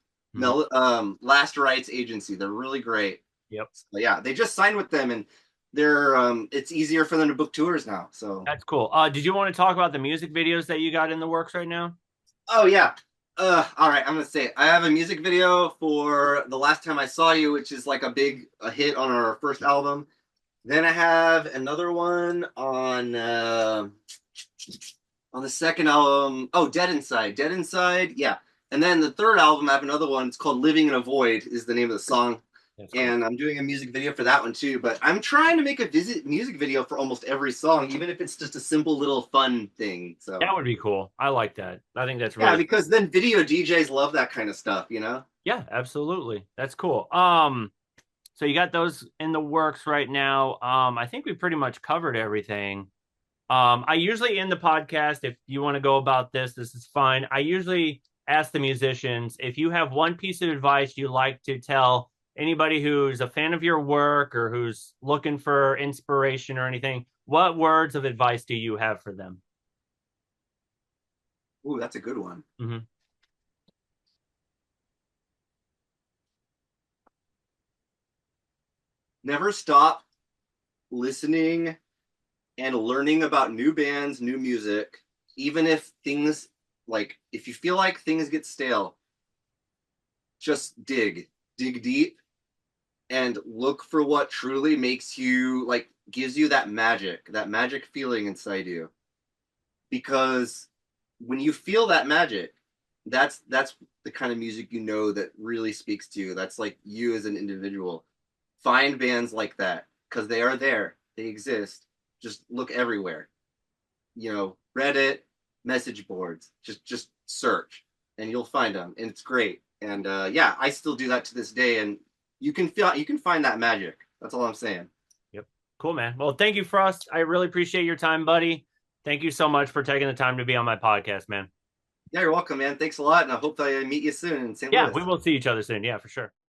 Last Rights agency, they're really great. Yep. So, yeah, they just signed with them, and they're it's easier for them to book tours now. So That's cool. Did you want to talk about the music videos that you got in the works right now? oh yeah, All right, I'm gonna say it. I have a music video for The Last Time I Saw You, which is like a hit on our first album. Then I have another one on the second album. Oh, Dead Inside. Dead Inside. Yeah. And then the third album, I have another one. It's called Living in a Void is the name of the song. That's cool. And I'm doing a music video for that one too. But I'm trying to make a music video for almost every song, even if it's just a simple little fun thing. So That would be cool. I like that. I think that's yeah, really because then video DJs love that kind of stuff, you know? yeah, absolutely. That's cool. So you got those in the works right now. I think we pretty much covered everything. I usually end the podcast, if you want to go about this is fine. I usually ask the musicians if you have one piece of advice you like to tell anybody who's a fan of your work or who's looking for inspiration or anything. What words of advice do you have for them? Ooh, that's a good one. Mm-hmm. Never stop listening and learning about new bands, new music, even if things if you feel like things get stale, just dig deep and look for what truly makes you gives you that magic feeling inside you. Because when you feel that magic, that's the kind of music that really speaks to you. That's like you as an individual. Find bands like that because they are there. They exist. Just look everywhere. Reddit, message boards. Just search, and you'll find them, and it's great. And yeah, I still do that to this day. And you can find that magic. That's all I'm saying. Yep. Cool, man. Well, thank you, Frost. I really appreciate your time, buddy. Thank you so much for taking the time to be on my podcast, man. Yeah, you're welcome, man. Thanks a lot, and I hope I meet you soon in St. Yeah, Louis. we will see each other soon. Yeah, for sure.